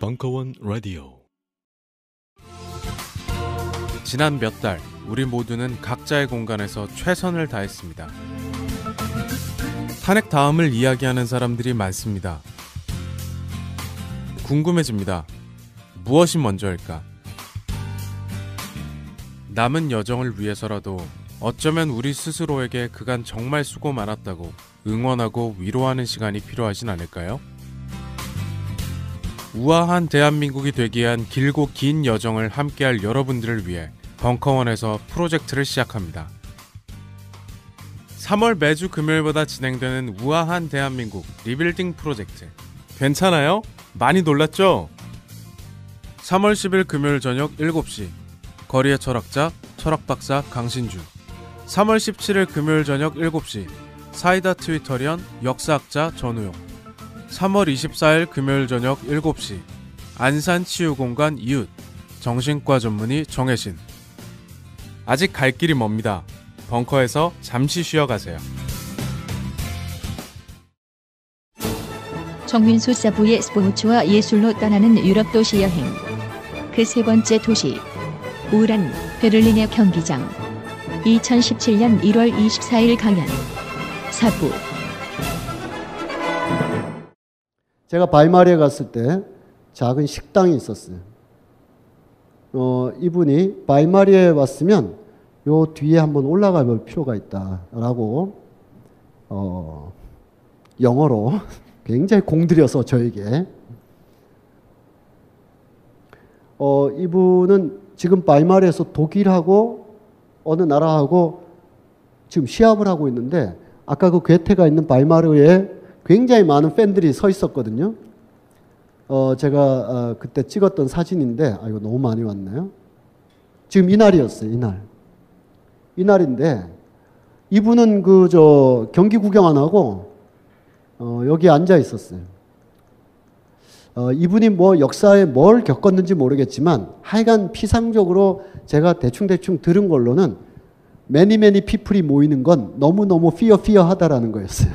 벙커원 라디오. 지난 몇 달 우리 모두는 각자의 공간에서 최선을 다했습니다. 탄핵 다음을 이야기하는 사람들이 많습니다. 궁금해집니다. 무엇이 먼저일까? 남은 여정을 위해서라도 어쩌면 우리 스스로에게 그간 정말 수고 많았다고 응원하고 위로하는 시간이 필요하진 않을까요? 우아한 대한민국이 되기 위한 길고 긴 여정을 함께할 여러분들을 위해 벙커원에서 프로젝트를 시작합니다. 3월 매주 금요일마다 진행되는 우아한 대한민국 리빌딩 프로젝트. 괜찮아요? 많이 놀랐죠? 3월 10일 금요일 저녁 7시 거리의 철학자, 철학박사 강신주. 3월 17일 금요일 저녁 7시 사이다 트위터리언, 역사학자 전우용. 3월 24일 금요일 저녁 7시 안산치유공간 이웃, 정신과 전문의 정혜신. 아직 갈 길이 멉니다. 벙커에서 잠시 쉬어가세요. 정윤수 사부의 스포츠와 예술로 떠나는 유럽 도시 여행. 그 세 번째 도시 우란, 베를린의 경기장. 2017년 1월 24일 강연. 사부. 제가 바이마르에 갔을 때 작은 식당이 있었어요. 이분이 바이마르에 왔으면 요 뒤에 한번 올라가 볼 필요가 있다라고 영어로 굉장히 공들여서 저에게 이분은 지금 바이마르에서 독일하고 어느 나라하고 지금 시합을 하고 있는데 아까 그 괴테가 있는 바이마르에 굉장히 많은 팬들이 서 있었거든요. 제가 그때 찍었던 사진인데 이거 너무 많이 왔네요. 지금 이날이었어요. 이날인데 이분은 경기 구경 안 하고 여기 앉아 있었어요. 이분이 뭐 역사에 뭘 겪었는지 모르겠지만 하여간 피상적으로 제가 대충 들은 걸로는 매니 피플이 모이는 건 너무너무 피어하다라는 거였어요.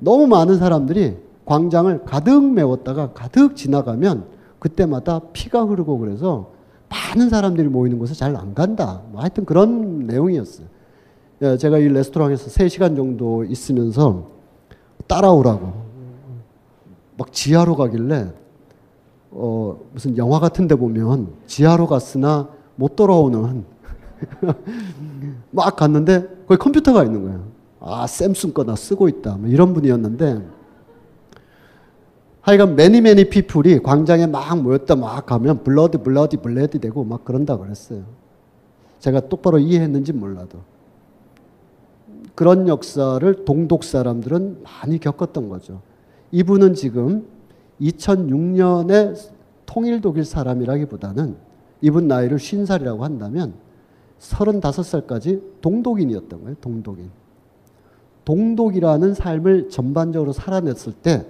너무 많은 사람들이 광장을 가득 메웠다가 가득 지나가면 그때마다 피가 흐르고 그래서 많은 사람들이 모이는 곳에 잘 안 간다. 하여튼 그런 내용이었어요. 제가 이 레스토랑에서 3시간 정도 있으면서 따라오라고 막 지하로 가길래 무슨 영화 같은 데 보면 지하로 갔으나 못 돌아오는 막 갔는데 거기 컴퓨터가 있는 거예요. 샘슨 거나 쓰고 있다. 뭐 이런 분이었는데 하여간 매니 피플이 광장에 막 모였다 막 가면 블러디 되고 막 그런다 그랬어요. 제가 똑바로 이해했는지 몰라도. 그런 역사를 동독 사람들은 많이 겪었던 거죠. 이분은 지금 2006년에 통일 독일 사람이라기보다는 이분 나이를 50살이라고 한다면 35살까지 동독인이었던 거예요. 동독이라는 삶을 전반적으로 살아냈을 때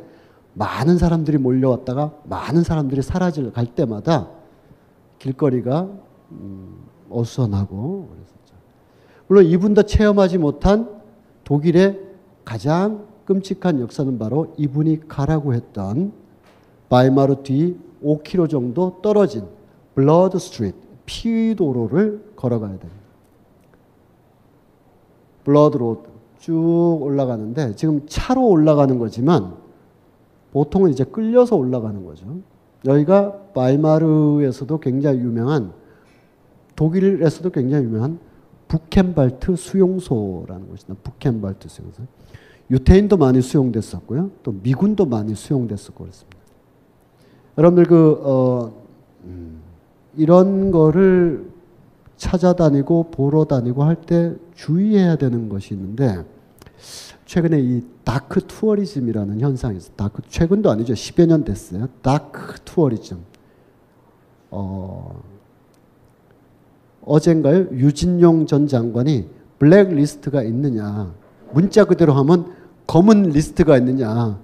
많은 사람들이 몰려왔다가 많은 사람들이 갈 때마다 길거리가 어수선하고 그랬었죠. 물론 이분도 체험하지 못한 독일의 가장 끔찍한 역사는 바로 이분이 가라고 했던 바이마르 뒤 5km 정도 떨어진 블러드 스트리트, 피도로를 걸어가야 됩니다. 블러드 로드 쭉 올라가는데 지금 차로 올라가는 거지만 보통은 이제 끌려서 올라가는 거죠. 여기가 바이마르에서도 굉장히 유명한, 독일에서도 굉장히 유명한 부켄발트 수용소라는 곳이다. 부켄발트 수용소. 유태인도 많이 수용됐었고요. 또 미군도 많이 수용됐었고 그랬습니다. 여러분들 이런 거를 찾아다니고 보러 다니고 할 때 주의해야 되는 것이 있는데 최근에 이 다크 투어리즘이라는 현상이 있어요. 최근도 아니죠. 10여 년 됐어요. 다크 투어리즘. 어젠가요? 유진용 전 장관이 블랙리스트가 있느냐. 문자 그대로 하면 검은 리스트가 있느냐.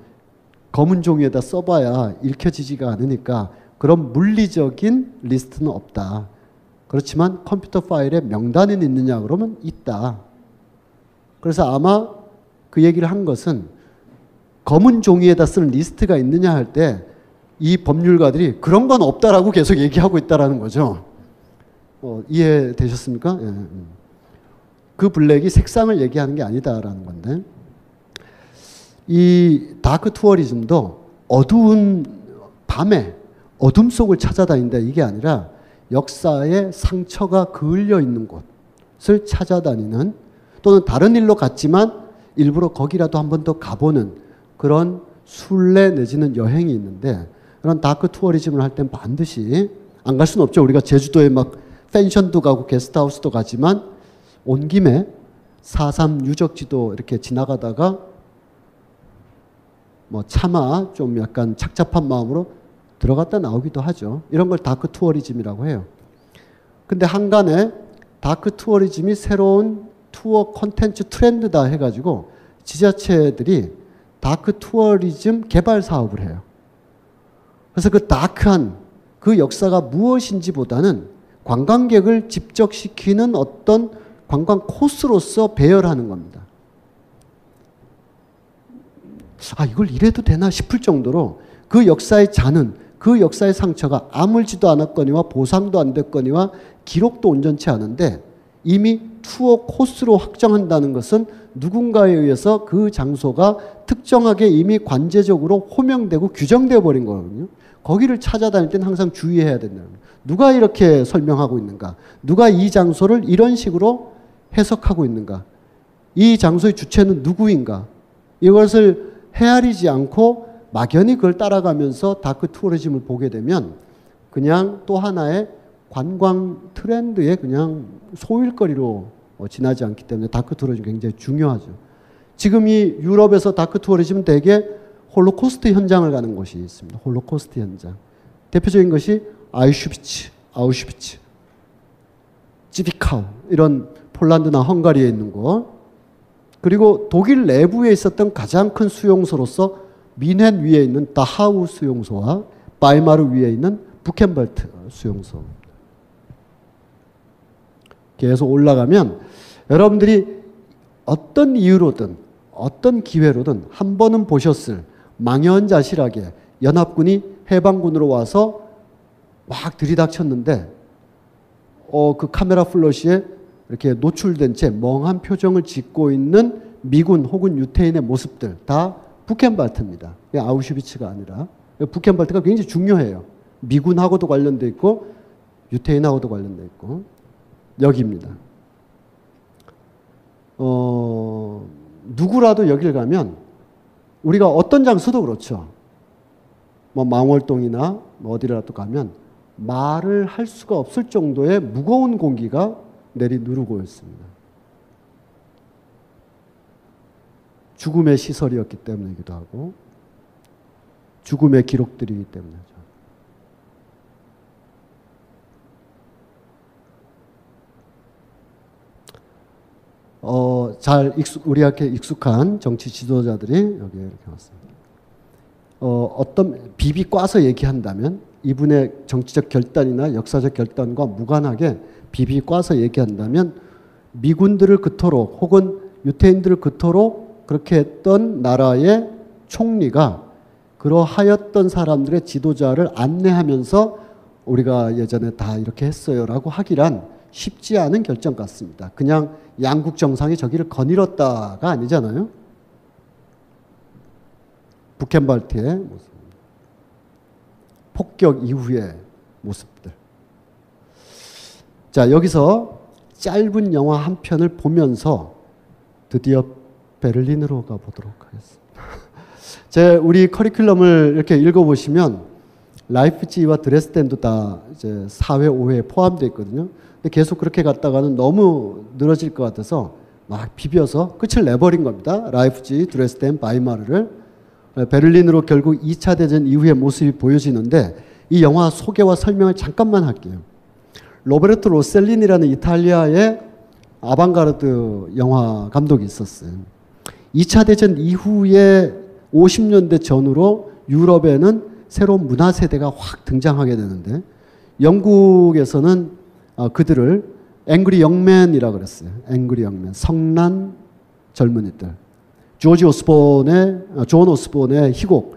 검은 종이에다 써봐야 읽혀지지가 않으니까 그런 물리적인 리스트는 없다. 그렇지만 컴퓨터 파일에 명단은 있느냐 그러면 있다. 그래서 아마 그 얘기를 한 것은 검은 종이에다 쓰는 리스트가 있느냐 할 때 이 법률가들이 그런 건 없다라고 계속 얘기하고 있다라는 거죠. 이해되셨습니까? 예. 그 블랙이 색상을 얘기하는 게 아니다라는 건데, 이 다크 투어리즘도 어두운 밤에 어둠 속을 찾아다닌다 이게 아니라 역사의 상처가 그을려 있는 곳을 찾아다니는, 또는 다른 일로 갔지만 일부러 거기라도 한 번 더 가보는 그런 순례 내지는 여행이 있는데, 그런 다크 투어리즘을 할 땐 반드시 안 갈 수는 없죠. 우리가 제주도에 막 펜션도 가고 게스트하우스도 가지만 온 김에 4.3 유적지도 이렇게 지나가다가 뭐 차마 좀 약간 착잡한 마음으로 들어갔다 나오기도 하죠. 이런 걸 다크 투어리즘이라고 해요. 근데 한간에 다크 투어리즘이 새로운 투어 콘텐츠 트렌드다 해가지고 지자체들이 다크 투어리즘 개발 사업을 해요. 그래서 그 다크한 그 역사가 무엇인지보다는 관광객을 집적시키는 어떤 관광 코스로서 배열하는 겁니다. 이걸 이래도 되나 싶을 정도로 그 역사의 잔은, 그 역사의 상처가 아물지도 않았거니와 보상도 안 됐거니와 기록도 온전치 않은데 이미 투어 코스로 확정한다는 것은 누군가에 의해서 그 장소가 특정하게 이미 관제적으로 호명되고 규정되어 버린 거거든요. 거기를 찾아다닐 때는 항상 주의해야 된다는 거예요. 누가 이렇게 설명하고 있는가? 누가 이 장소를 이런 식으로 해석하고 있는가? 이 장소의 주체는 누구인가? 이것을 헤아리지 않고 막연히 그걸 따라가면서 다크 투어리즘을 보게 되면 그냥 또 하나의 관광 트렌드의 그냥 소일거리로 지나지 않기 때문에 다크 투어리즘 굉장히 중요하죠. 지금 이 유럽에서 다크 투어리즘은 대개 홀로코스트 현장을 가는 곳이 있습니다. 홀로코스트 현장. 대표적인 것이 아우슈비츠, 지비카우 이런 폴란드나 헝가리에 있는 곳. 그리고 독일 내부에 있었던 가장 큰 수용소로서 민헨 위에 있는 다하우 수용소와 바이마르 위에 있는 부켄발트 수용소. 계속 올라가면 여러분들이 어떤 이유로든 어떤 기회로든 한 번은 보셨을 망연자실하게 연합군이 해방군으로 와서 막 들이닥쳤는데 그 카메라 플러시에 이렇게 노출된 채 멍한 표정을 짓고 있는 미군 혹은 유태인의 모습들 다 부켄발트입니다. 아우슈비츠가 아니라. 부켄발트가 굉장히 중요해요. 미군하고도 관련돼 있고 유태인하고도 관련돼 있고. 여기입니다. 누구라도 여길 가면 우리가 어떤 장소도 그렇죠. 뭐 망월동이나 뭐 어디라도 가면 말을 할 수가 없을 정도의 무거운 공기가 내리누르고 있습니다. 죽음의 시설이었기 때문이기도 하고 죽음의 기록들이기 때문이죠. 우리한테 익숙한 정치 지도자들이 여기에 이렇게 왔습니다. 어떤 비비 꽈서 얘기한다면 이분의 정치적 결단이나 역사적 결단과 무관하게 비비 꽈서 얘기한다면 미군들을 그토록 혹은 유태인들을 그토록 그렇게 했던 나라의 총리가 그러하였던 사람들의 지도자를 안내하면서 우리가 예전에 다 이렇게 했어요라고 하기란 쉽지 않은 결정 같습니다. 그냥 양국 정상이 저기를 거닐었다가 아니잖아요. 부켄발트의 모습, 폭격 이후의 모습들. 자, 여기서 짧은 영화 한 편을 보면서 드디어 베를린으로 가보도록 하겠습니다. 우리 커리큘럼을 이렇게 읽어보시면 라이프치히와 드레스덴도 다 이제 4회, 5회에 포함되어 있거든요. 근데 계속 그렇게 갔다가는 너무 늘어질 것 같아서 막 비벼서 끝을 내버린 겁니다. 라이프치히, 드레스덴, 바이마르를. 베를린으로 결국 2차 대전 이후의 모습이 보여지는데 이 영화 소개와 설명을 잠깐만 할게요. 로베르토 로셀리니라는 이탈리아의 아방가르드 영화 감독이 있었어요. 2차 대전 이후에 50년대 전후로 유럽에는 새로운 문화 세대가 확 등장하게 되는데 영국에서는 그들을 앵그리 영맨이라고 그랬어요. 앵그리 영맨, 성난 젊은이들. 존 오스본의 희곡,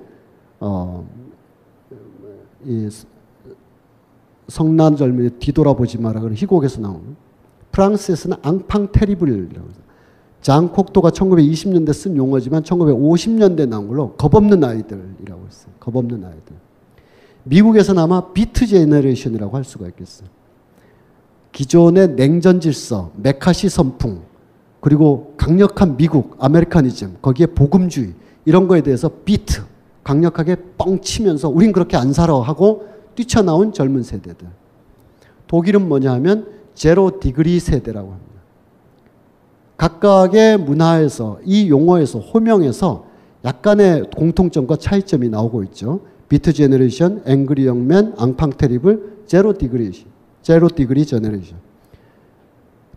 이 성난 젊은이 뒤돌아보지 마라 그런 희곡에서 나오는, 프랑스에서는 앙팡 테리블이라고 해서, 장 콕토가 1920년대 쓴 용어지만 1950년대 나온 걸로 겁없는 아이들이라고 했어요. 겁없는 아이들. 미국에서는 아마 비트 제너레이션이라고 할 수가 있겠어요. 기존의 냉전 질서, 메카시 선풍, 그리고 강력한 미국, 아메리카니즘, 거기에 복음주의, 이런 거에 대해서 비트, 강력하게 뻥치면서 우린 그렇게 안 살아 하고 뛰쳐나온 젊은 세대들. 독일은 뭐냐 하면 제로 디그리 세대라고 합니다. 각각의 문화에서, 이 용어에서, 호명에서 약간의 공통점과 차이점이 나오고 있죠. 비트 제너레이션, 앵그리 영맨, 앙팡 테리블, 제로 디그리 제너레이션.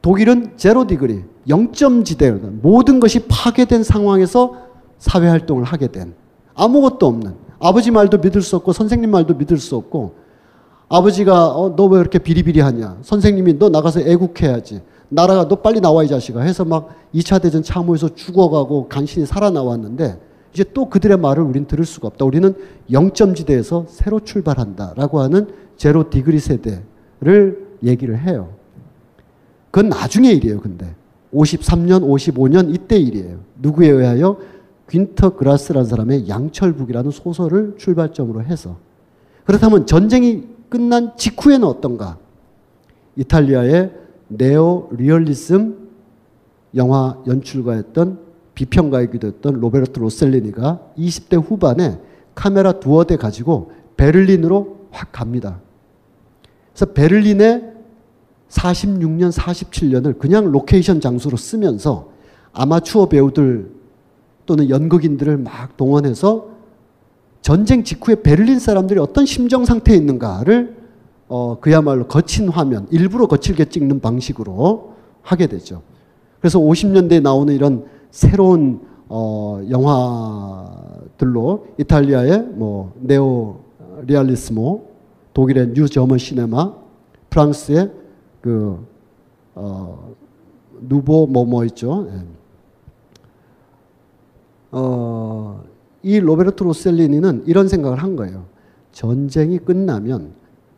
독일은 제로 디그리, 0점지대, 모든 것이 파괴된 상황에서 사회활동을 하게 된, 아무것도 없는, 아버지 말도 믿을 수 없고 선생님 말도 믿을 수 없고, 아버지가 너 왜 이렇게 비리비리하냐, 선생님이 너 나가서 애국해야지, 나라가 너 빨리 나와 이 자식아 해서 막 2차 대전 참호에서 죽어가고 간신히 살아나왔는데, 이제 또 그들의 말을 우린 들을 수가 없다. 우리는 0점지대에서 새로 출발한다라고 하는 제로 디그리 세대를 얘기를 해요. 그건 나중의 일이에요. 근데 53년, 55년 이때 일이에요. 누구에 의하여? 귄터 그라스라는 사람의 양철북이라는 소설을 출발점으로 해서. 그렇다면 전쟁이 끝난 직후에는 어떤가? 이탈리아의 네오 리얼리즘 영화 연출가였던, 비평가이기도 했던 로베르토 로셀리니가 20대 후반에 카메라 두어 대 가지고 베를린으로 확 갑니다. 그래서 베를린에 46년, 47년을 그냥 로케이션 장소로 쓰면서 아마추어 배우들 또는 연극인들을 막 동원해서 전쟁 직후에 베를린 사람들이 어떤 심정 상태에 있는가를 그야말로 거친 화면, 일부러 거칠게 찍는 방식으로 하게 되죠. 그래서 50년대에 나오는 이런 새로운 영화들로 이탈리아의 뭐 네오 리알리스모, 독일의 뉴 저먼 시네마, 프랑스의 그 누보 뭐뭐 있죠. 이 로베르토 로셀리니는 이런 생각을 한 거예요. 전쟁이 끝나면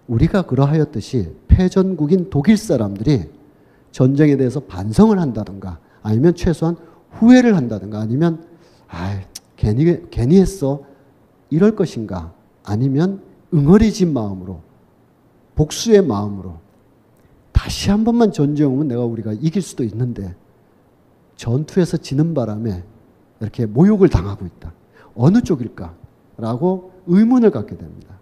우리가 그러하였듯이 패전국인 독일 사람들이 전쟁에 대해서 반성을 한다든가, 아니면 최소한 후회를 한다든가, 아니면 괜히 했어 이럴 것인가, 아니면 응어리진 마음으로, 복수의 마음으로 다시 한 번만 전쟁 오면 우리가 이길 수도 있는데 전투에서 지는 바람에 이렇게 모욕을 당하고 있다. 어느 쪽일까? 라고 의문을 갖게 됩니다.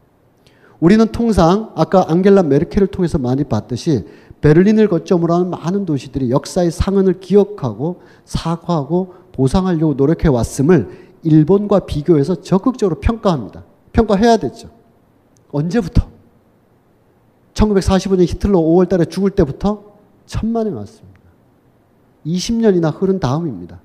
우리는 통상 아까 앙겔라 메르켈을 통해서 많이 봤듯이 베를린을 거점으로 하는 많은 도시들이 역사의 상흔을 기억하고 사과하고 보상하려고 노력해 왔음을 일본과 비교해서 적극적으로 평가합니다. 평가해야 됐죠. 언제부터? 1945년 히틀러 5월 달에 죽을 때부터 천만에 왔습니다. 20년이나 흐른 다음입니다.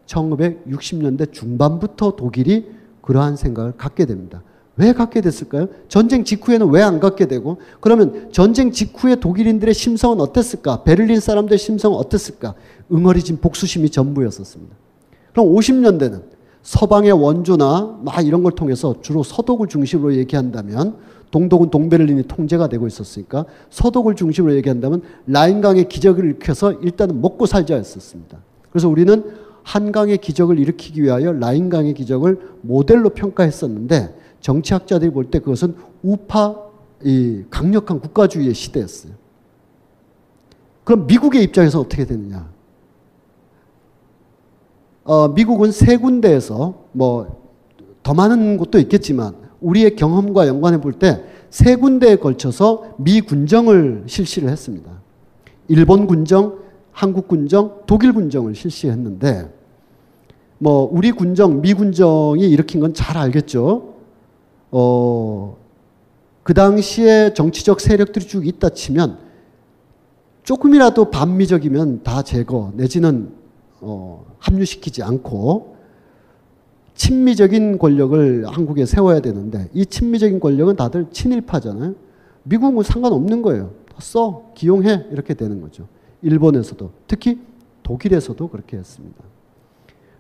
1960년대 중반부터 독일이 그러한 생각을 갖게 됩니다. 왜 갖게 됐을까요? 전쟁 직후에는 왜 안 갖게 되고, 그러면 전쟁 직후에 독일인들의 심성은 어땠을까? 베를린 사람들의 심성은 어땠을까? 응어리진 복수심이 전부였었습니다. 그럼 50년대는 서방의 원조나 막 이런 걸 통해서 주로 서독을 중심으로 얘기한다면, 동독은 동베를린이 통제가 되고 있었으니까 서독을 중심으로 얘기한다면 라인강의 기적을 일으켜서 일단은 먹고 살자 했었습니다. 그래서 우리는 한강의 기적을 일으키기 위하여 라인강의 기적을 모델로 평가했었는데, 정치학자들이 볼 때 그것은 우파, 강력한 국가주의의 시대였어요. 그럼 미국의 입장에서 어떻게 되느냐? 미국은 세 군데에서 뭐 더 많은 곳도 있겠지만 우리의 경험과 연관해 볼 때 세 군데에 걸쳐서 미 군정을 실시를 했습니다. 일본 군정, 한국 군정, 독일 군정을 실시했는데, 뭐 우리 군정, 미 군정이 일으킨 건 잘 알겠죠. 그 당시에 정치적 세력들이 쭉 있다 치면 조금이라도 반미적이면 다 제거 내지는 합류시키지 않고 친미적인 권력을 한국에 세워야 되는데, 이 친미적인 권력은 다들 친일파잖아요. 미국은 상관없는 거예요. 다 써, 기용해, 이렇게 되는 거죠. 일본에서도, 특히 독일에서도 그렇게 했습니다.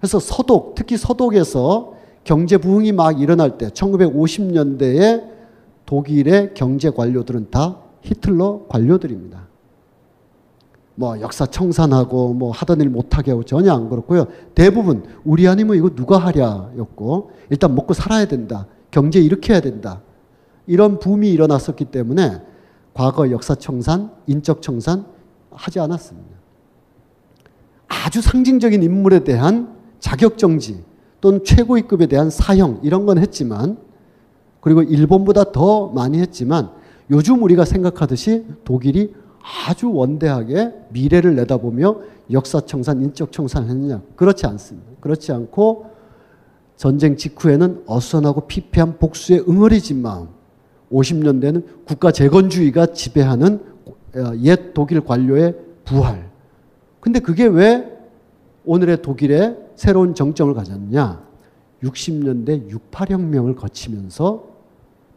그래서 서독, 특히 서독에서 경제 부흥이 막 일어날 때 1950년대에 독일의 경제 관료들은 다 히틀러 관료들입니다. 뭐 역사 청산하고 뭐 하던 일 못하게 하고 전혀 안 그렇고요. 대부분 우리 아니면 이거 누가 하랴였고 일단 먹고 살아야 된다. 경제 일으켜야 된다. 이런 붐이 일어났었기 때문에 과거 역사 청산, 인적 청산 하지 않았습니다. 아주 상징적인 인물에 대한 자격정지 또는 최고위급에 대한 사형 이런 건 했지만 그리고 일본보다 더 많이 했지만 요즘 우리가 생각하듯이 독일이 아주 원대하게 미래를 내다보며 역사청산, 인적청산을 했느냐? 그렇지 않습니다. 그렇지 않고 전쟁 직후에는 어수선하고 피폐한 복수에 응어리진 마음 50년대는 국가 재건주의가 지배하는 옛 독일 관료의 부활. 근데 그게 왜 오늘의 독일에 새로운 정점을 가졌느냐? 60년대 68혁명을 거치면서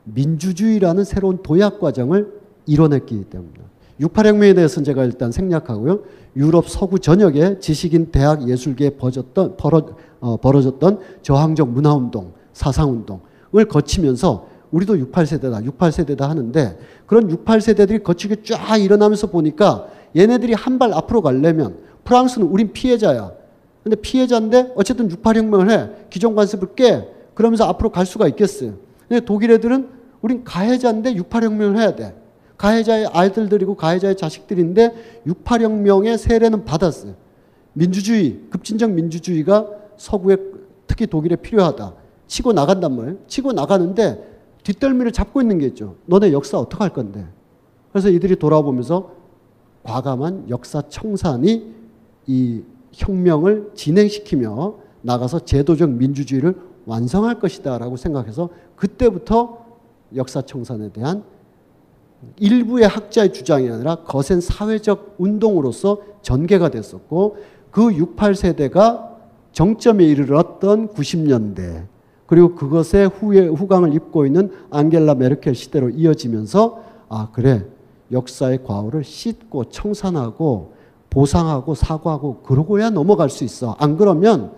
민주주의라는 새로운 도약 과정을 이뤄냈기 때문입니다. 68혁명에 대해서는 제가 일단 생략하고요. 유럽 서구 전역에 지식인 대학 예술계에 벌어졌던 저항적 문화운동, 사상운동을 거치면서 우리도 68세대다, 68세대다 하는데 그런 68세대들이 거치게 쫙 일어나면서 보니까 얘네들이 한 발 앞으로 가려면 프랑스는 우린 피해자야. 근데 피해자인데 어쨌든 68혁명을 해. 기존 관습을 깨. 그러면서 앞으로 갈 수가 있겠어요. 근데 독일 애들은 우린 가해자인데 68혁명을 해야 돼. 가해자의 아이들들이고 가해자의 자식들인데 68혁명의 세례는 받았어요. 민주주의, 급진적 민주주의가 서구에 특히 독일에 필요하다. 치고 나간단 말이에요. 치고 나가는데 뒷덜미를 잡고 있는 게 있죠. 너네 역사 어떻게 할 건데. 그래서 이들이 돌아보면서 과감한 역사 청산이 이 혁명을 진행시키며 나가서 제도적 민주주의를 완성할 것이다 라고 생각해서 그때부터 역사 청산에 대한 일부의 학자의 주장이 아니라 거센 사회적 운동으로서 전개가 됐었고 그 68세대가 정점에 이르렀던 90년대 그리고 그것의 후광을 입고 있는 앙겔라 메르켈 시대로 이어지면서 아 그래 역사의 과오를 씻고 청산하고 보상하고 사과하고 그러고야 넘어갈 수 있어. 안 그러면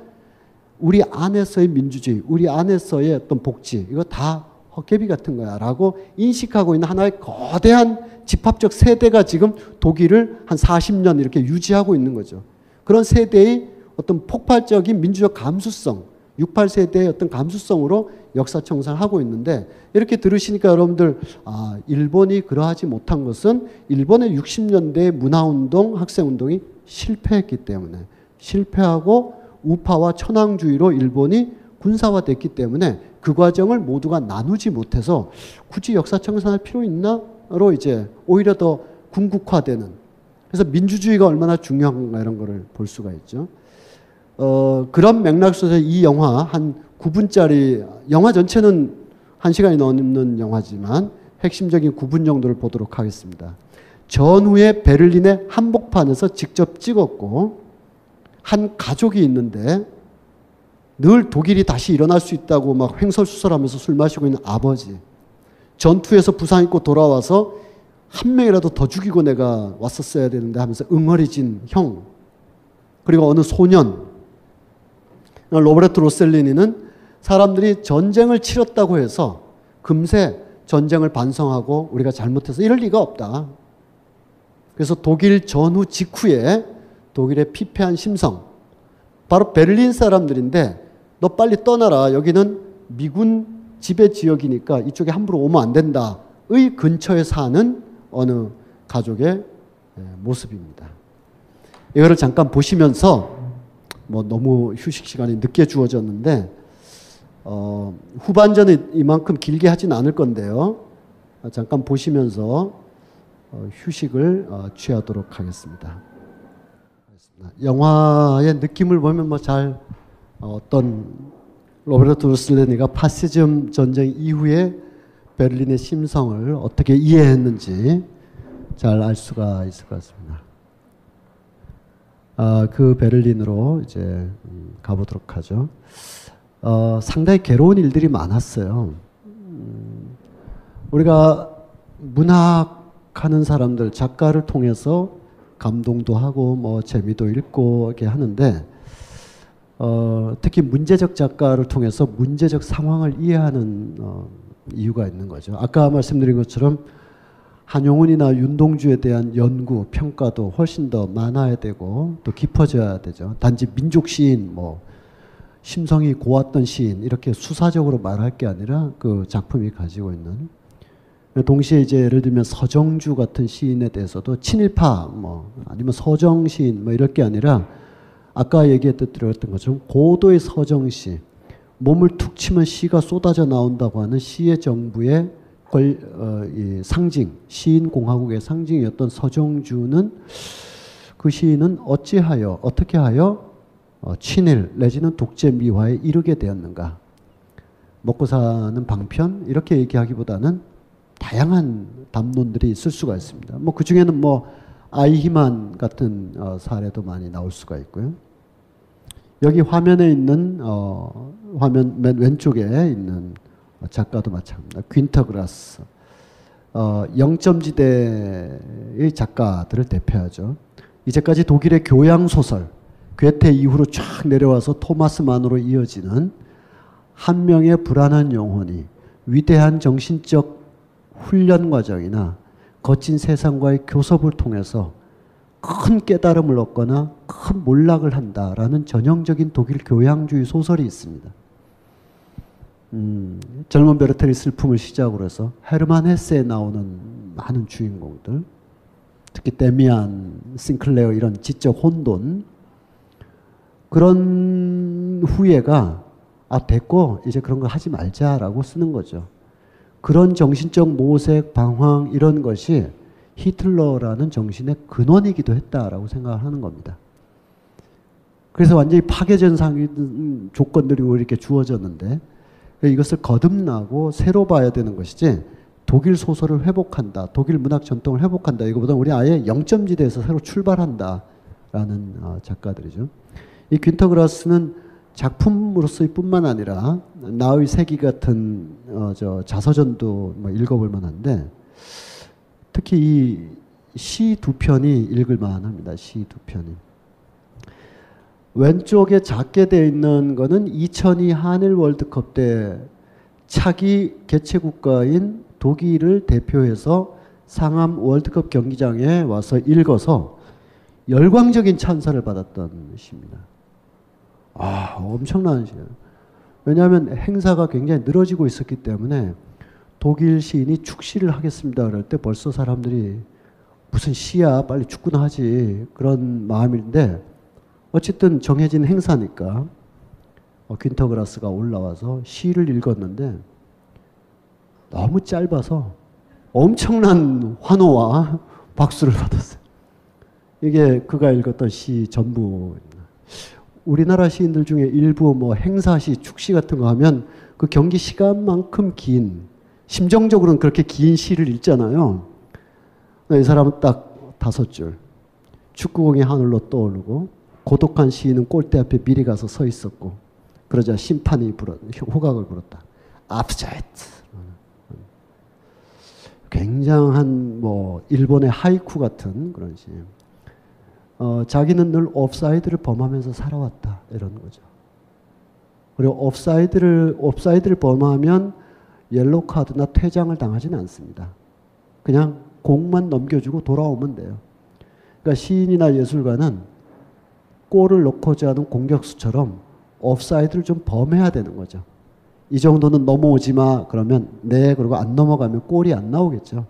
우리 안에서의 민주주의, 우리 안에서의 어떤 복지 이거 다 헛개비 같은 거야 라고 인식하고 있는 하나의 거대한 집합적 세대가 지금 독일을 한 40년 이렇게 유지하고 있는 거죠. 그런 세대의 어떤 폭발적인 민주적 감수성 68세대의 어떤 감수성으로 역사 청산을 하고 있는데 이렇게 들으시니까 여러분들 아 일본이 그러하지 못한 것은 일본의 60년대 문화운동, 학생운동이 실패했기 때문에 실패하고 우파와 천황주의로 일본이 군사화됐기 때문에 그 과정을 모두가 나누지 못해서 굳이 역사 청산할 필요 있나?로 이제 오히려 더 군국화되는 그래서 민주주의가 얼마나 중요한가 이런 거를 볼 수가 있죠. 그런 맥락 속에서 이 영화 한 9분짜리 영화 전체는 1시간이 넘는 영화지만 핵심적인 9분 정도를 보도록 하겠습니다. 전후에 베를린의 한복판에서 직접 찍었고 한 가족이 있는데 늘 독일이 다시 일어날 수 있다고 막 횡설수설하면서 술 마시고 있는 아버지 전투에서 부상 입고 돌아와서 한 명이라도 더 죽이고 내가 왔었어야 되는데 하면서 응어리진 형 그리고 어느 소년 로베르토 로셀리니는 사람들이 전쟁을 치렀다고 해서 금세 전쟁을 반성하고 우리가 잘못해서 이럴 리가 없다. 그래서 독일 전후 직후에 독일의 피폐한 심성 바로 베를린 사람들인데 너 빨리 떠나라. 여기는 미군 지배 지역이니까 이쪽에 함부로 오면 안 된다. 의 근처에 사는 어느 가족의 모습입니다. 이거를 잠깐 보시면서 뭐 너무 휴식 시간이 늦게 주어졌는데 후반전은 이만큼 길게 하진 않을 건데요. 잠깐 보시면서 휴식을 취하도록 하겠습니다. 영화의 느낌을 보면 뭐 잘 어떤 로베르토 루셀리니가 파시즘 전쟁 이후에 베를린의 심성을 어떻게 이해했는지 잘 알 수가 있을 것 같습니다. 그 베를린으로 이제 가보도록 하죠. 상당히 괴로운 일들이 많았어요. 우리가 문학하는 사람들, 작가를 통해서 감동도 하고 뭐 재미도 읽고 이렇게 하는데 특히 문제적 작가를 통해서 문제적 상황을 이해하는 이유가 있는 거죠. 아까 말씀드린 것처럼 한용운이나 윤동주에 대한 연구, 평가도 훨씬 더 많아야 되고 또 깊어져야 되죠. 단지 민족 시인, 뭐 심성이 고왔던 시인 이렇게 수사적으로 말할 게 아니라 그 작품이 가지고 있는, 동시에 이제 예를 들면 서정주 같은 시인에 대해서도 친일파 뭐 아니면 서정 시인 뭐 이럴 게 아니라 아까 얘기했던 것처럼 고도의 서정시, 몸을 툭 치면 시가 쏟아져 나온다고 하는 시의 정부의 이 상징, 시인공화국의 상징이었던 서정주는, 그 시인은 어찌하여 어떻게 하여 친일 내지는 독재 미화에 이르게 되었는가. 먹고 사는 방편 이렇게 얘기하기보다는 다양한 담론들이 있을 수가 있습니다. 뭐 그 중에는 뭐 아이히만 같은 사례도 많이 나올 수가 있고요. 여기 화면에 있는 화면 맨 왼쪽에 있는 작가도 마찬가지입니다. 퀸터 그라스. 영점지대의 작가들을 대표하죠. 이제까지 독일의 교양소설, 괴테 이후로 쫙 내려와서 토마스 만으로 이어지는 한 명의 불안한 영혼이 위대한 정신적 훈련 과정이나 거친 세상과의 교섭을 통해서 큰 깨달음을 얻거나 큰 몰락을 한다라는 전형적인 독일 교양주의 소설이 있습니다. 젊은 베르텔의 슬픔을 시작으로 해서 헤르만 헤세에 나오는 많은 주인공들, 특히 데미안 싱클레어 이런 지적 혼돈, 그런 후예가 됐고 이제 그런 거 하지 말자라고 쓰는 거죠. 그런 정신적 모색, 방황 이런 것이 히틀러라는 정신의 근원이기도 했다라고 생각하는 겁니다. 그래서 완전히 파괴전 조건들이 이렇게 주어졌는데 이것을 거듭나고 새로 봐야 되는 것이지, 독일 소설을 회복한다, 독일 문학 전통을 회복한다, 이거보다 우리 아예 영점지대에서 새로 출발한다라는 작가들이죠. 이 퀸터 그라스는 작품으로서의 뿐만 아니라 나의 세기 같은 자서전도 뭐 읽어볼 만한데, 특히 이 시 두 편이 읽을 만합니다. 시 두 편이. 왼쪽에 작게 되어 있는 거는 2002 한일 월드컵 때 차기 개최국가인 독일을 대표해서 상암 월드컵 경기장에 와서 읽어서 열광적인 찬사를 받았던 시입니다. 엄청난 시예요. 왜냐하면 행사가 굉장히 늘어지고 있었기 때문에 독일 시인이 축시를 하겠습니다 그럴 때 벌써 사람들이 무슨 시야, 빨리 축구나 하지, 그런 마음인데 어쨌든 정해진 행사니까 퀸터 그라스가 올라와서 시를 읽었는데 너무 짧아서 엄청난 환호와 박수를 받았어요. 이게 그가 읽었던 시 전부입니다. 우리나라 시인들 중에 일부 뭐 행사시, 축시 같은 거 하면 그 경기 시간만큼 긴, 심정적으로는 그렇게 긴 시를 읽잖아요. 이 사람은 딱 5줄. 축구공이 하늘로 떠오르고 고독한 시인은 골대 앞에 미리 가서 서 있었고 그러자 심판이 호각을 불었다. 압사이트. 굉장한 뭐 일본의 하이쿠 같은 그런 시. 자기는 늘 옵사이드를 범하면서 살아왔다 이런 거죠. 그리고 옵사이드를 범하면 옐로우 카드나 퇴장을 당하지는 않습니다. 그냥 공만 넘겨주고 돌아오면 돼요. 그러니까 시인이나 예술가는 골을 넣고자 하는 공격수처럼 옵사이드를 좀 범해야 되는 거죠. 이 정도는 넘어오지 마 그러면 네, 그리고 안 넘어가면 골이 안 나오겠죠.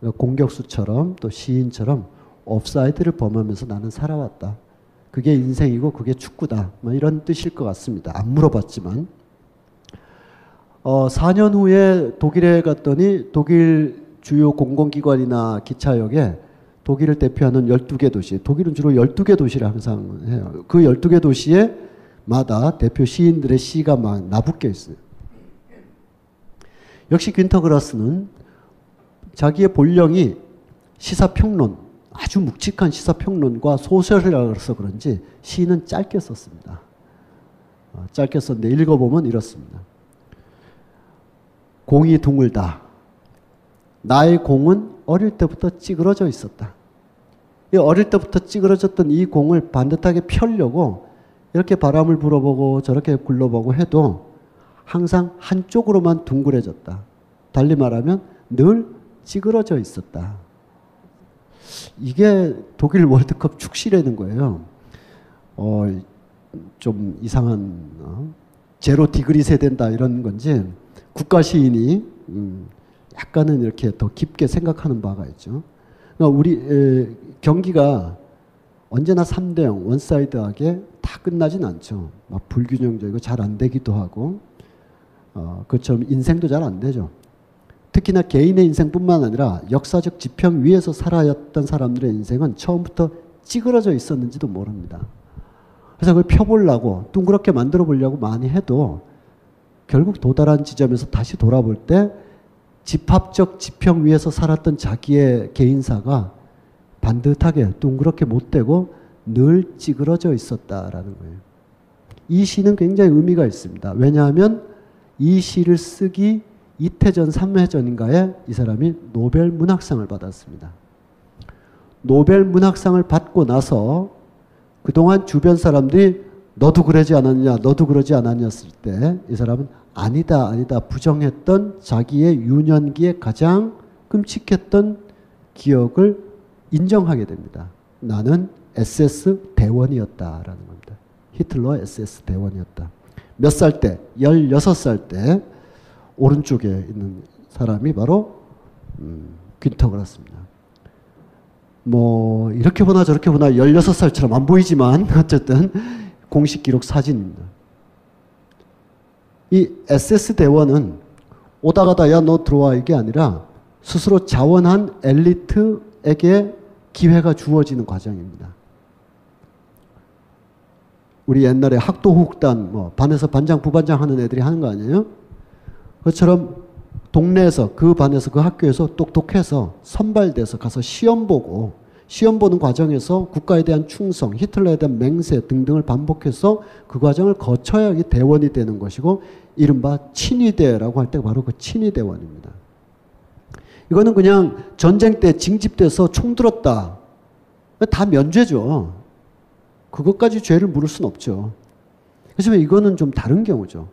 그러니까 공격수처럼 또 시인처럼 옵사이드를 범하면서 나는 살아왔다. 그게 인생이고 그게 축구다. 뭐 이런 뜻일 것 같습니다. 안 물어봤지만. 4년 후에 독일에 갔더니 독일 주요 공공기관이나 기차역에 독일을 대표하는 12개 도시, 독일은 주로 12개 도시를 항상 해요. 그 12개 도시에 마다 대표 시인들의 시가 막 나붙게 있어요. 역시 퀸터 그라스는 자기의 본령이 시사평론, 아주 묵직한 시사평론과 소설이라서 그런지 시는 짧게 썼습니다. 짧게 썼는데 읽어보면 이렇습니다. 공이 둥글다. 나의 공은 어릴 때부터 찌그러져 있었다. 이 어릴 때부터 찌그러졌던 이 공을 반듯하게 펴려고 이렇게 바람을 불어보고 저렇게 굴러보고 해도 항상 한쪽으로만 둥그레졌다. 달리 말하면 늘 찌그러져 있었다. 이게 독일 월드컵 축시라는 거예요. 좀 이상한 제로 디그리 세대다 이런 건지 국가 시인이 약간은 이렇게 더 깊게 생각하는 바가 있죠. 그러니까 우리 경기가 언제나 3대0 원사이드하게 다 끝나진 않죠. 막 불균형적이고 잘 안 되기도 하고 그처럼 인생도 잘 안 되죠. 특히나 개인의 인생뿐만 아니라 역사적 지평 위에서 살아왔던 사람들의 인생은 처음부터 찌그러져 있었는지도 모릅니다. 그래서 그걸 펴보려고 둥그렇게 만들어 보려고 많이 해도 결국 도달한 지점에서 다시 돌아볼 때 집합적 지평 위에서 살았던 자기의 개인사가 반듯하게 둥그렇게 못 되고 늘 찌그러져 있었다라는 거예요. 이 시는 굉장히 의미가 있습니다. 왜냐하면 이 시를 쓰기 이태 전 3회 전인가에 이 사람이 노벨 문학상을 받았습니다. 노벨 문학상을 받고 나서 그동안 주변 사람들이 너도 그러지 않았냐, 너도 그러지 않았냐 했을 때 이 사람은 아니다, 아니다 부정했던 자기의 유년기에 가장 끔찍했던 기억을 인정하게 됩니다. 나는 SS 대원이었다라는 겁니다. 히틀러 SS 대원이었다. 몇 살 때? 16살 때 오른쪽에 있는 사람이 바로 귄터 그라스입니다. 뭐 이렇게 보나 저렇게 보나 16살처럼 안 보이지만 어쨌든 공식 기록 사진입니다. 이 SS 대원은 오다 가다 야 너 들어와 이게 아니라 스스로 자원한 엘리트에게 기회가 주어지는 과정입니다. 우리 옛날에 학도후단 뭐 반에서 반장 부반장 하는 애들이 하는 거 아니에요? 그것처럼 동네에서 그 반에서 그 학교에서 똑똑해서 선발돼서 가서 시험 보고 시험 보는 과정에서 국가에 대한 충성, 히틀러에 대한 맹세 등등을 반복해서 그 과정을 거쳐야 이 대원이 되는 것이고 이른바 친위대라고 할 때 바로 그 친위대원입니다. 이거는 그냥 전쟁 때 징집돼서 총 들었다. 다 면죄죠. 그것까지 죄를 물을 수는 없죠. 하지만 이거는 좀 다른 경우죠.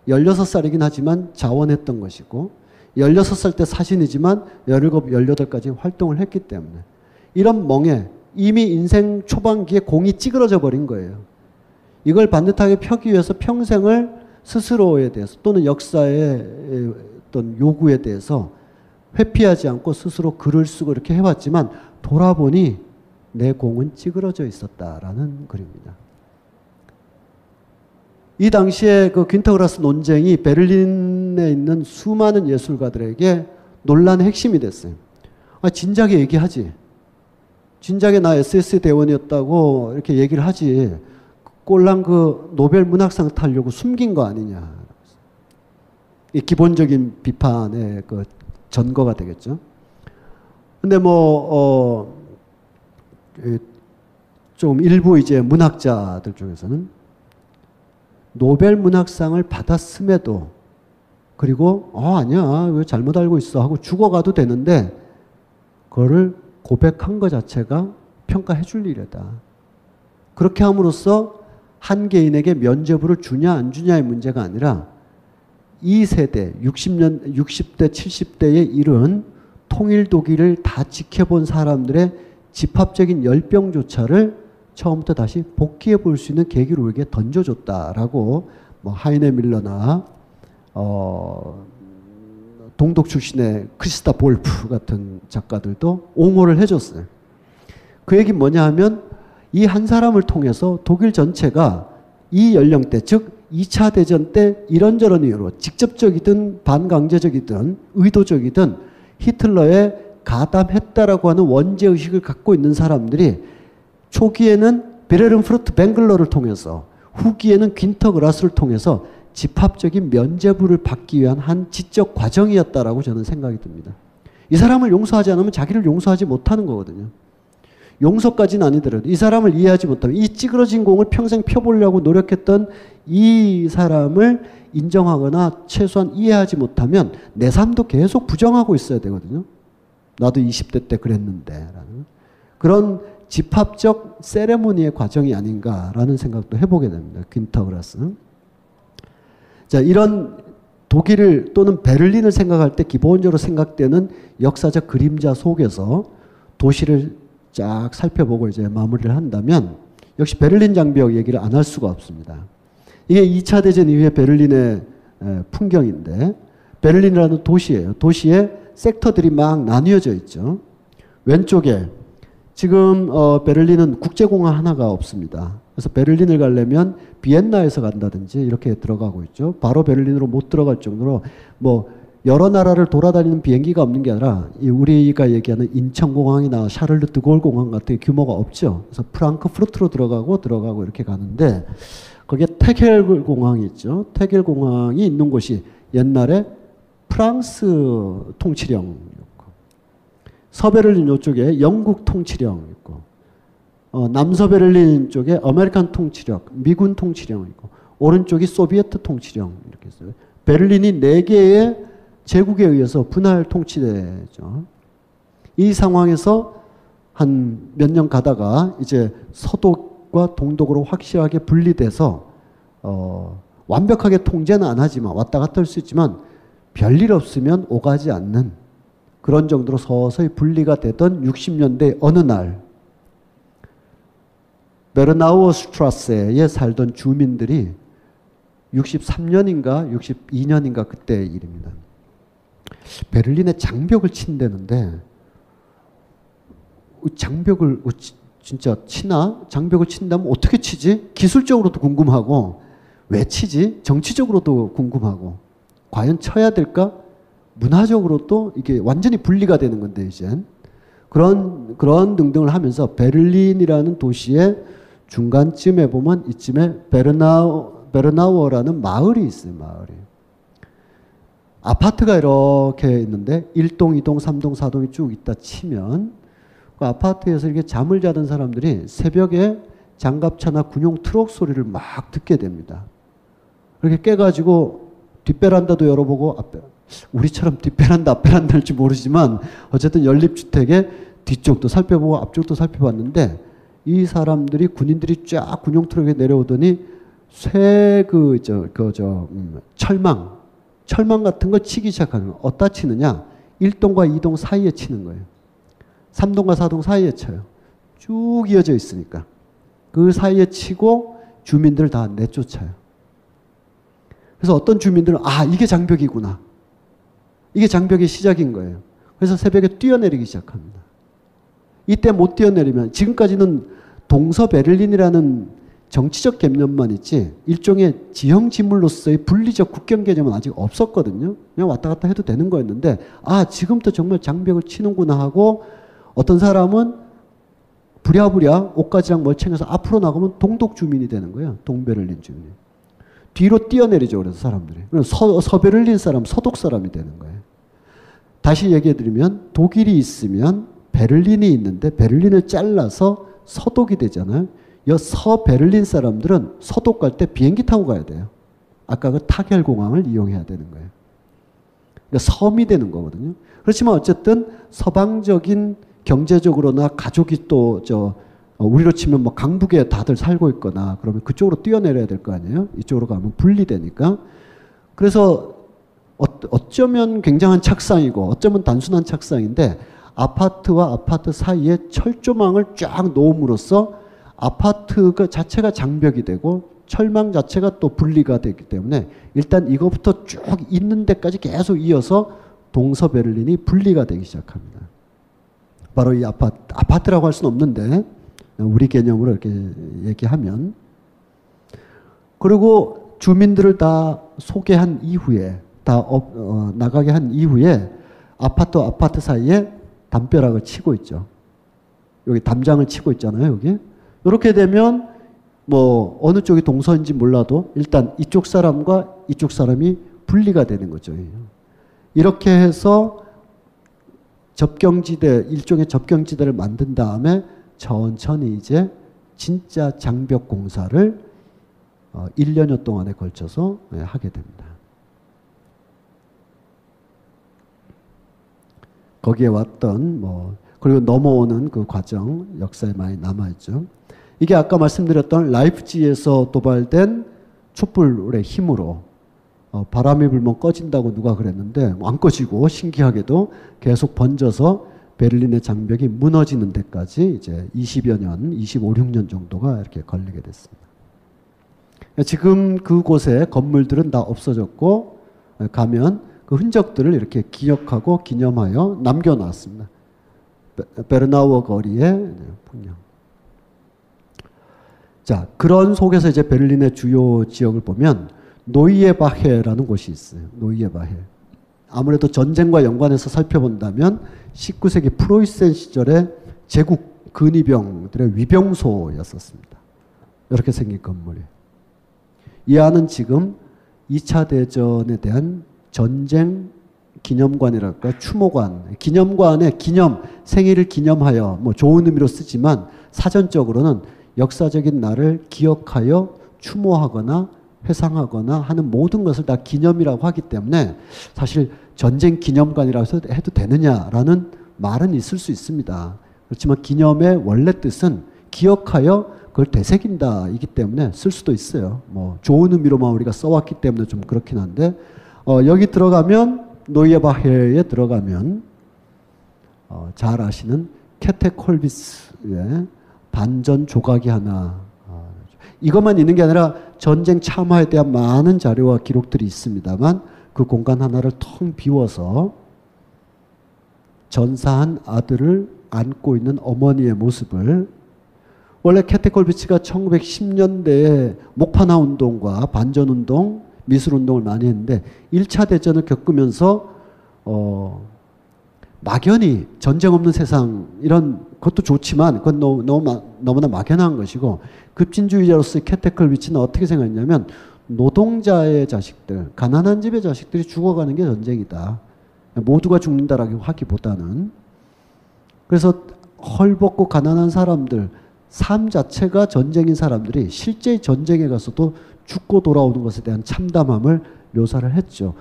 16살이긴 하지만 자원했던 것이고 16살 때 사신이지만 17, 18까지 활동을 했기 때문에 이런 멍에 이미 인생 초반기에 공이 찌그러져 버린 거예요. 이걸 반듯하게 펴기 위해서 평생을 스스로에 대해서 또는 역사의 어떤 요구에 대해서 회피하지 않고 스스로 글을 쓰고 이렇게 해왔지만 돌아보니 내 공은 찌그러져 있었다라는 글입니다. 이 당시에 그 귄터 그라스 논쟁이 베를린에 있는 수많은 예술가들에게 논란의 핵심이 됐어요. 아, 진작에 얘기하지. 진작에 나 SS 대원이었다고 이렇게 얘기를 하지. 꼴랑 그 노벨 문학상 타려고 숨긴 거 아니냐. 이 기본적인 비판의 그 전거가 되겠죠. 근데 좀 일부 이제 문학자들 중에서는 노벨 문학상을 받았음에도 그리고 아니야 왜 잘못 알고 있어 하고 죽어가도 되는데 그거를 고백한 것 자체가 평가해 줄 일이다. 그렇게 함으로써 한 개인에게 면죄부를 주냐 안 주냐의 문제가 아니라 이 세대 60대 70대에 이른 통일 독일을 다 지켜본 사람들의 집합적인 열병조차를 처음부터 다시 복귀해 볼 수 있는 계기를 우리에게 던져줬다라고 뭐 하이네 밀러나 동독 출신의 크리스타 볼프 같은 작가들도 옹호를 해줬어요. 그 얘기는 뭐냐 하면 이 한 사람을 통해서 독일 전체가 이 연령대 즉 2차 대전 때 이런저런 이유로 직접적이든 반강제적이든 의도적이든 히틀러에 가담했다라고 하는 원죄의식을 갖고 있는 사람들이 초기에는 베레른프루트 뱅글러를 통해서 후기에는 귄터 그라스를 통해서 집합적인 면죄부를 받기 위한 한 지적 과정이었다라고 저는 생각이 듭니다. 이 사람을 용서하지 않으면 자기를 용서하지 못하는 거거든요. 용서까지는 아니더라도 이 사람을 이해하지 못하면 이 찌그러진 공을 평생 펴보려고 노력했던 이 사람을 인정하거나 최소한 이해하지 못하면 내 삶도 계속 부정하고 있어야 되거든요. 나도 20대 때 그랬는데 라는 그런 집합적 세레모니의 과정이 아닌가라는 생각도 해보게 됩니다. 퀸터그라스. 자, 이런 독일을 또는 베를린을 생각할 때 기본적으로 생각되는 역사적 그림자 속에서 도시를 쫙 살펴보고 이제 마무리를 한다면 역시 베를린 장벽 얘기를 안 할 수가 없습니다. 이게 2차 대전 이후에 베를린의 풍경인데 베를린이라는 도시예요. 도시에 섹터들이 막 나뉘어져 있죠. 왼쪽에 지금 베를린은 국제공항 하나가 없습니다. 그래서 베를린을 가려면 비엔나에서 간다든지 이렇게 들어가고 있죠. 바로 베를린으로 못 들어갈 정도로 뭐 여러 나라를 돌아다니는 비행기가 없는 게 아니라 우리가 얘기하는 인천공항이나 샤를르드골 공항 같은 규모가 없죠. 그래서 프랑크푸르트로 들어가고 이렇게 가는데 거기에 테겔 공항이 있죠. 테겔 공항이 있는 곳이 옛날에 프랑스 통치령이었고 서베를린 이쪽에 영국 통치령 있고 남서베를린 쪽에 아메리칸 통치령, 미군 통치령 있고 오른쪽이 소비에트 통치령 이렇게 있어요. 베를린이 4개의 제국에 의해서 분할 통치되죠. 이 상황에서 한 몇 년 가다가 이제 서독과 동독으로 확실하게 분리돼서 완벽하게 통제는 안 하지만 왔다 갔다 할 수 있지만 별일 없으면 오가지 않는 그런 정도로 서서히 분리가 되던 60년대 어느 날 베르나우 스트라세에 살던 주민들이 63년인가 62년인가 그때의 일입니다. 베를린에 장벽을 친다는데 장벽을 진짜 치나? 장벽을 친다면 어떻게 치지? 기술적으로도 궁금하고 왜 치지? 정치적으로도 궁금하고 과연 쳐야 될까? 문화적으로도 이게 완전히 분리가 되는 건데 이젠 그런 등등을 하면서 베를린이라는 도시의 중간쯤에 보면 이쯤에 베르나우어라는 마을이 있어요. 마을이. 아파트가 이렇게 있는데 1동, 2동, 3동, 4동이 쭉 있다 치면 그 아파트에서 이렇게 잠을 자던 사람들이 새벽에 장갑차나 군용 트럭 소리를 막 듣게 됩니다. 그렇게 깨가지고 뒷베란다도 열어보고 우리처럼 뒷베란다, 앞베란다일지 모르지만 어쨌든 연립주택의 뒤쪽도 살펴보고 앞쪽도 살펴봤는데 이 사람들이 군인들이 쫙 군용 트럭에 내려오더니 철망 같은 걸 치기 시작하는 거예요. 어디다 치느냐? 1동과 2동 사이에 치는 거예요. 3동과 4동 사이에 쳐요. 쭉 이어져 있으니까. 그 사이에 치고 주민들을 다 내쫓아요. 그래서 어떤 주민들은 이게 장벽이구나. 이게 장벽의 시작인 거예요. 그래서 새벽에 뛰어내리기 시작합니다. 이때 못 뛰어내리면 지금까지는 동서베를린이라는 정치적 개념만 있지 일종의 지형 지물로서의 분리적 국경 개념은 아직 없었거든요. 그냥 왔다 갔다 해도 되는 거였는데 지금부터 정말 장벽을 치는구나 하고 어떤 사람은 부랴부랴 옷가지랑 멀쩡해서 앞으로 나가면 동독 주민이 되는 거예요. 동베를린 주민이. 뒤로 뛰어내리죠. 그래서 사람들이. 서베를린 사람, 서독 사람이 되는 거예요. 다시 얘기해드리면 독일이 있으면 베를린이 있는데 베를린을 잘라서 서독이 되잖아요. 이 서베를린 사람들은 서독 갈 때 비행기 타고 가야 돼요. 아까 그 타겔 공항을 이용해야 되는 거예요. 그러니까 섬이 되는 거거든요. 그렇지만 어쨌든 서방적인 경제적으로나 가족이 또 우리로 치면 뭐 강북에 다들 살고 있거나 그러면 그쪽으로 뛰어내려야 될 거 아니에요. 이쪽으로 가면 분리되니까. 그래서 어쩌면 굉장한 착상이고 어쩌면 단순한 착상인데 아파트와 아파트 사이에 철조망을 쫙 놓음으로써 아파트 그 자체가 장벽이 되고 철망 자체가 또 분리가 되기 때문에 일단 이거부터 쭉 있는 데까지 계속 이어서 동서베를린이 분리가 되기 시작합니다. 바로 이 아파트라고 할 수는 없는데 우리 개념으로 이렇게 얘기하면 그리고 주민들을 다 소개한 이후에 다 나가게 한 이후에 아파트 사이에 담벼락을 치고 있죠. 여기 담장을 치고 있잖아요. 여기. 이렇게 되면 뭐 어느 쪽이 동서인지 몰라도 일단 이쪽 사람과 이쪽 사람이 분리가 되는 거죠. 이렇게 해서 일종의 접경지대를 만든 다음에 천천히 이제 진짜 장벽 공사를 1년여 동안에 걸쳐서 하게 됩니다. 거기에 왔던 그리고 넘어오는 그 과정 역사에 많이 남아있죠. 이게 아까 말씀드렸던 라이프치히에서 도발된 촛불의 힘으로 바람이 불면 꺼진다고 누가 그랬는데 안 꺼지고 신기하게도 계속 번져서 베를린의 장벽이 무너지는 데까지 이제 20여 년, 25, 6년 정도가 이렇게 걸리게 됐습니다. 지금 그곳에 건물들은 다 없어졌고 가면 그 흔적들을 이렇게 기억하고 기념하여 남겨놨습니다. 베르나우어 거리의 풍경. 자, 그런 속에서 이제 베를린의 주요 지역을 보면 노이에바헤라는 곳이 있어요. 노이에바헤. 아무래도 전쟁과 연관해서 살펴본다면 19세기 프로이센 시절의 제국 근위병들의 위병소였었습니다. 이렇게 생긴 건물이. 이 안은 지금 2차 대전에 대한 전쟁 기념관이랄까 추모관, 기념관의 기념, 생일을 기념하여 뭐 좋은 의미로 쓰지만 사전적으로는 역사적인 날을 기억하여 추모하거나 회상하거나 하는 모든 것을 다 기념이라고 하기 때문에 사실 전쟁 기념관이라고 해도 되느냐라는 말은 있을 수 있습니다. 그렇지만 기념의 원래 뜻은 기억하여 그걸 되새긴다 이기 때문에 쓸 수도 있어요. 뭐 좋은 의미로만 우리가 써왔기 때문에 좀 그렇긴 한데 여기 들어가면 노이에바헤에 들어가면 잘 아시는 캐테콜비스의 반전 조각이 하나 이것만 있는 게 아니라 전쟁 참화에 대한 많은 자료와 기록들이 있습니다만 그 공간 하나를 텅 비워서 전사한 아들을 안고 있는 어머니의 모습을 원래 캐테콜비치가 1910년대에 목파나 운동과 반전 운동, 미술 운동을 많이 했는데 1차 대전을 겪으면서 막연히 전쟁 없는 세상 이런 것도 좋지만 그건 너무나 막연한 것이고 급진주의자로서의 캐테콜비치는 어떻게 생각했냐면 노동자의 자식들, 가난한 집의 자식들이 죽어가는 게 전쟁이다. 모두가 죽는다라고 하기보다는 그래서 헐벗고 가난한 사람들 삶 자체가 전쟁인 사람들이 실제 전쟁에 가서도 죽고 돌아오는 것에 대한 참담함을 묘사를 했죠.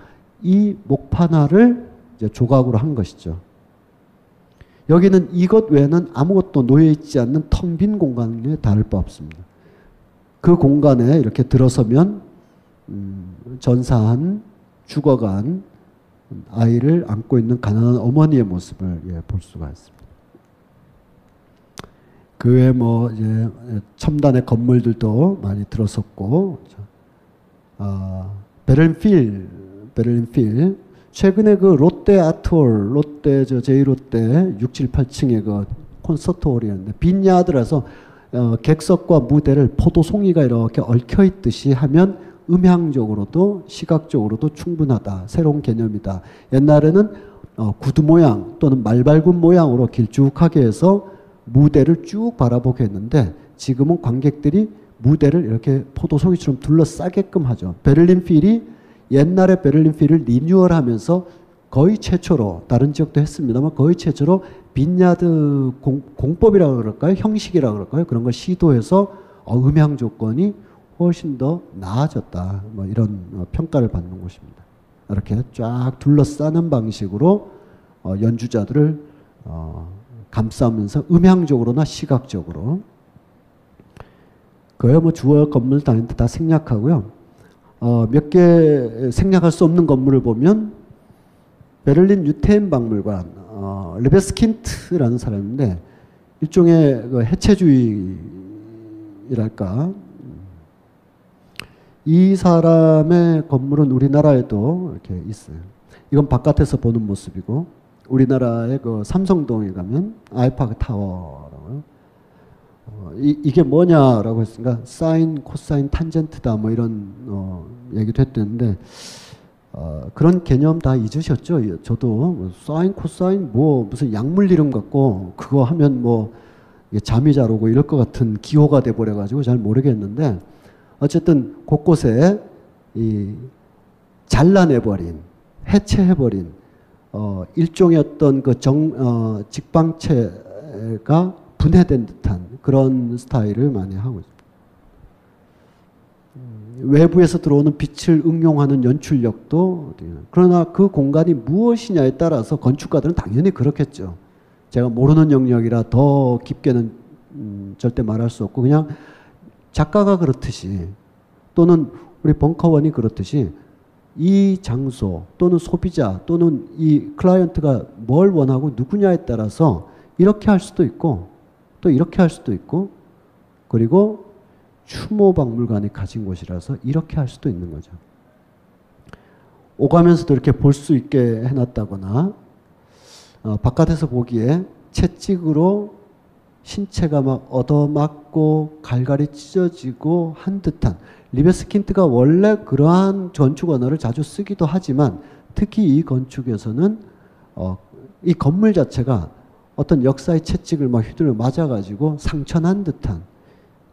이 목판화를 이제 조각으로 한 것이죠. 여기는 이것 외에는 아무것도 놓여있지 않는 텅 빈 공간에 다를 바 없습니다. 그 공간에 이렇게 들어서면 전사한 죽어간 아이를 안고 있는 가난한 어머니의 모습을 볼 수가 있습니다. 그 외에 뭐 이제 첨단의 건물들도 많이 들어섰고 베를린필 최근에 그 롯데 아트홀, 롯데 제1롯데 6, 7, 8층에 그 콘서트홀이었는데 빈야드라서 객석과 무대를 포도송이가 이렇게 얽혀 있듯이 하면 음향적으로도 시각적으로도 충분하다. 새로운 개념이다. 옛날에는 구두 모양 또는 말발굽 모양으로 길쭉하게 해서 무대를 쭉 바라보게 했는데 지금은 관객들이 무대를 이렇게 포도송이처럼 둘러싸게끔 하죠. 베를린필이 옛날에 베를린필을 리뉴얼하면서 거의 최초로 다른 지역도 했습니다만 거의 최초로 빈야드 공법이라고 그럴까요? 형식이라고 그럴까요? 그런 걸 시도해서 음향 조건이 훨씬 더 나아졌다. 뭐 이런 평가를 받는 곳입니다. 이렇게 쫙 둘러싸는 방식으로 연주자들을 감싸면서 음향적으로나 시각적으로 그야 뭐 주요 건물 다니는데 다 생략하고요. 몇 개 생략할 수 없는 건물을 보면 베를린 유태인 박물관 레베스킨트라는 사람인데 일종의 그 해체주의랄까 이 사람의 건물은 우리나라에도 이렇게 있어요. 이건 바깥에서 보는 모습이고 우리나라의 그 삼성동에 가면 아이파크 타워라고요. 이게 뭐냐라고 했으니까 사인, 코사인, 탄젠트다 뭐 이런 얘기도 했는데 그런 개념 다 잊으셨죠? 저도 사인, 코사인 뭐 무슨 약물 이름 같고 그거 하면 뭐 잠이 잘 오고 이럴 것 같은 기호가 돼버려 가지고 잘 모르겠는데 어쨌든 곳곳에 이 잘라내버린 해체해버린 일종의 어떤 그 직방체가 분해된 듯한 그런 스타일을 많이 하고 있습니다. 외부에서 들어오는 빛을 응용하는 연출력도 그러나 그 공간이 무엇이냐에 따라서 건축가들은 당연히 그렇겠죠. 제가 모르는 영역이라 더 깊게는 절대 말할 수 없고 그냥 작가가 그렇듯이 또는 우리 벙커원이 그렇듯이 이 장소 또는 소비자 또는 이 클라이언트가 뭘 원하고 누구냐에 따라서 이렇게 할 수도 있고 또 이렇게 할 수도 있고 그리고 추모박물관이 가진 곳이라서 이렇게 할 수도 있는 거죠. 오가면서도 이렇게 볼 수 있게 해놨다거나 바깥에서 보기에 채찍으로 신체가 막 얻어맞고 갈갈이 찢어지고 한 듯한 리베스킨트가 원래 그러한 건축 언어를 자주 쓰기도 하지만 특히 이 건축에서는 이 건물 자체가 어떤 역사의 채찍을 막 휘둘러 맞아가지고 상처난 듯한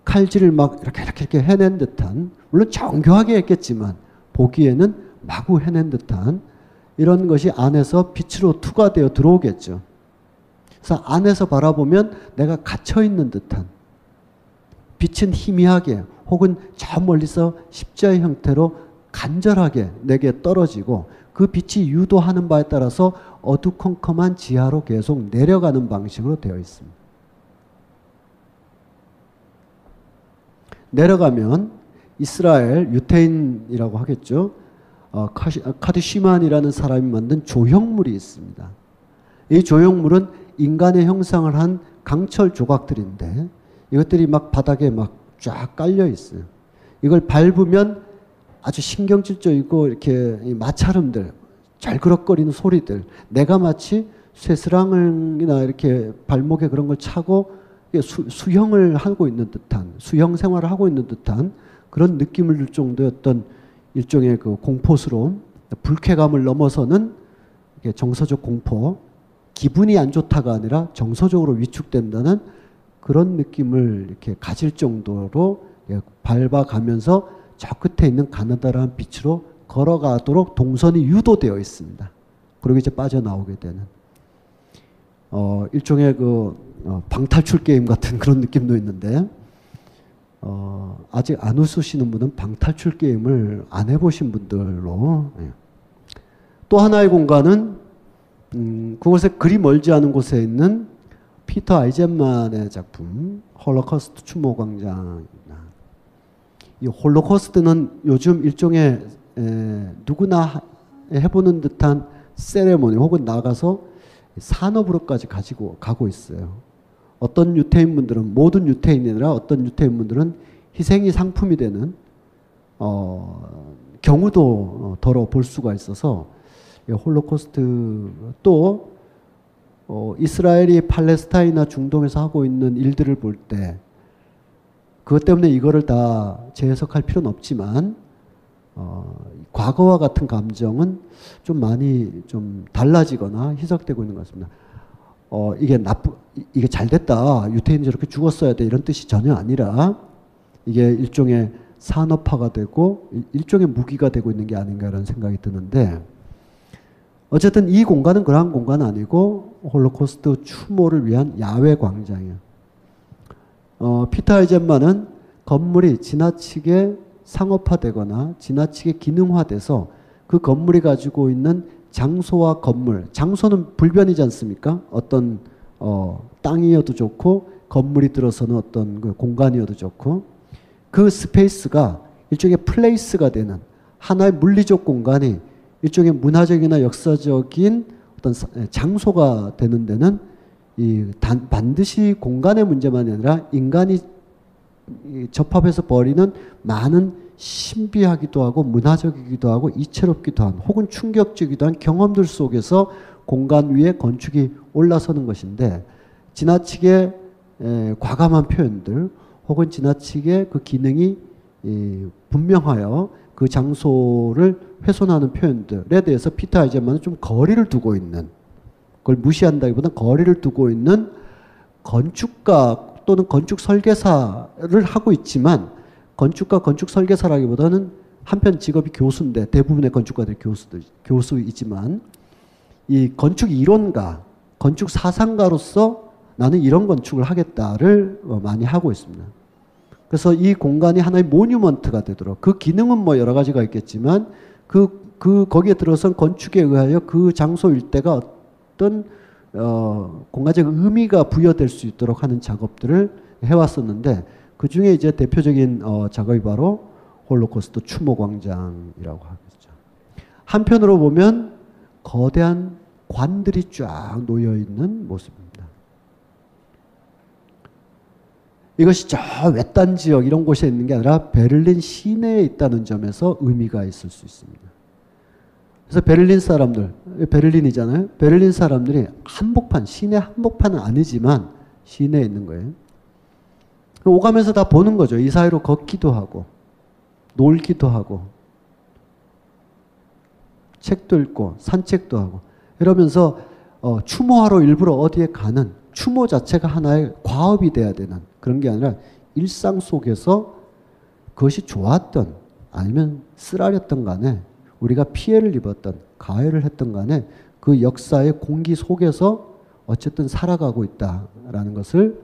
칼질을 막 이렇게 해낸 듯한 물론 정교하게 했겠지만 보기에는 마구 해낸 듯한 이런 것이 안에서 빛으로 투과되어 들어오겠죠. 그래서 안에서 바라보면 내가 갇혀있는 듯한 빛은 희미하게 혹은 저 멀리서 십자의 형태로 간절하게 내게 떨어지고 그 빛이 유도하는 바에 따라서 어두컴컴한 지하로 계속 내려가는 방식으로 되어 있습니다. 내려가면 이스라엘 유태인이라고 하겠죠. 카드시만이라는 사람이 만든 조형물이 있습니다. 이 조형물은 인간의 형상을 한 강철 조각들인데 이것들이 막 바닥에 막 쫙 깔려 있어요. 이걸 밟으면 아주 신경질적이고 이렇게 마찰음들, 잘그럭거리는 소리들, 내가 마치 쇠스랑이나 이렇게 발목에 그런 걸 차고 수형을 하고 있는 듯한, 수형 생활을 하고 있는 듯한 그런 느낌을 줄 정도였던 일종의 그 공포스러움, 불쾌감을 넘어서는 정서적 공포, 기분이 안 좋다가 아니라 정서적으로 위축된다는 그런 느낌을 이렇게 가질 정도로 밟아가면서 저 끝에 있는 가느다란 빛으로 걸어가도록 동선이 유도되어 있습니다. 그리고 이제 빠져나오게 되는 일종의 그 방탈출 게임 같은 그런 느낌도 있는데 아직 안 웃으시는 분은 방탈출 게임을 안 해보신 분들로 또 하나의 공간은 그곳에 그리 멀지 않은 곳에 있는 피터 아이젠만의 작품 홀로코스트 추모광장입니다. 이 홀로코스트는 요즘 일종의 누구나 해보는 듯한 세레모니 혹은 나가서 산업으로까지 가고 있어요. 어떤 유태인분들은 모든 유태인이 아니라 어떤 유태인분들은 희생이 상품이 되는 경우도 더러 볼 수가 있어서 홀로코스트 또 이스라엘이 팔레스타인이나 중동에서 하고 있는 일들을 볼 때 그것 때문에 이거를 다 재해석할 필요는 없지만 과거와 같은 감정은 좀 많이 좀 달라지거나 희석되고 있는 것 같습니다. 이게 잘 됐다. 유태인이 저렇게 죽었어야 돼. 이런 뜻이 전혀 아니라 이게 일종의 산업화가 되고 일종의 무기가 되고 있는 게 아닌가 이런 생각이 드는데 어쨌든 이 공간은 그러한 공간은 아니고 홀로코스트 추모를 위한 야외 광장이에요. 피터 아이젠만은 건물이 지나치게 상업화되거나 지나치게 기능화돼서 그 건물이 가지고 있는 장소와 건물, 장소는 불변이지 않습니까? 어떤 땅이어도 좋고 건물이 들어서는 어떤 그 공간이어도 좋고 그 스페이스가 일종의 플레이스가 되는 하나의 물리적 공간이 일종의 문화적이나 역사적인 어떤 장소가 되는 데는 반드시 공간의 문제만이 아니라 인간이 접합해서 벌이는 많은 신비하기도 하고 문화적이기도 하고 이채롭기도 한 혹은 충격적이기도 한 경험들 속에서 공간 위에 건축이 올라서는 것인데 지나치게 과감한 표현들 혹은 지나치게 그 기능이 분명하여 그 장소를 훼손하는 표현들에 대해서 피터 아이젠만은 좀 거리를 두고 있는 그걸 무시한다기보다는 거리를 두고 있는 건축가 또는 건축 설계사를 하고 있지만 건축가 건축 설계사라기보다는 한편 직업이 교수인데 대부분의 건축가들이 교수이지만 이 건축 이론가 건축 사상가로서 나는 이런 건축을 하겠다를 많이 하고 있습니다. 그래서 이 공간이 하나의 모뉴먼트가 되도록 그 기능은 뭐 여러 가지가 있겠지만 거기에 들어선 건축에 의하여 그 장소 일대가 어떤 공간적 의미가 부여될 수 있도록 하는 작업들을 해왔었는데 그 중에 이제 대표적인 작업이 바로 홀로코스트 추모 광장이라고 하겠죠. 한편으로 보면 거대한 관들이 쫙 놓여 있는 모습입니다. 이것이 저 외딴 지역 이런 곳에 있는 게 아니라 베를린 시내에 있다는 점에서 의미가 있을 수 있습니다. 그래서 베를린 사람들, 베를린이잖아요. 베를린 사람들이 한복판, 시내 한복판은 아니지만 시내에 있는 거예요. 오가면서 다 보는 거죠. 이 사이로 걷기도 하고 놀기도 하고 책도 읽고 산책도 하고 이러면서 추모하러 일부러 어디에 가는 추모 자체가 하나의 과업이 돼야 되는 그런 게 아니라 일상 속에서 그것이 좋았던 아니면 쓰라렸던 간에 우리가 피해를 입었던 가해를 했던 간에 그 역사의 공기 속에서 어쨌든 살아가고 있다라는 것을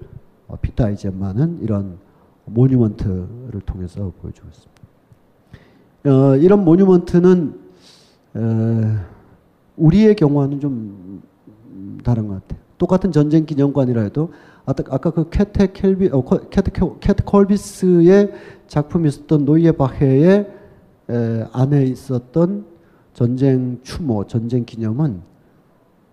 피터 아이젠만은 이런 모뉴먼트를 통해서 보여주고 있습니다. 이런 모뉴먼트는 우리의 경우와는 좀 다른 것 같아요. 똑같은 전쟁 기념관이라 해도 아까 그 캐트 콜비스의 작품이 있었던 노이에 바헤의 안에 있었던 전쟁 추모, 전쟁 기념은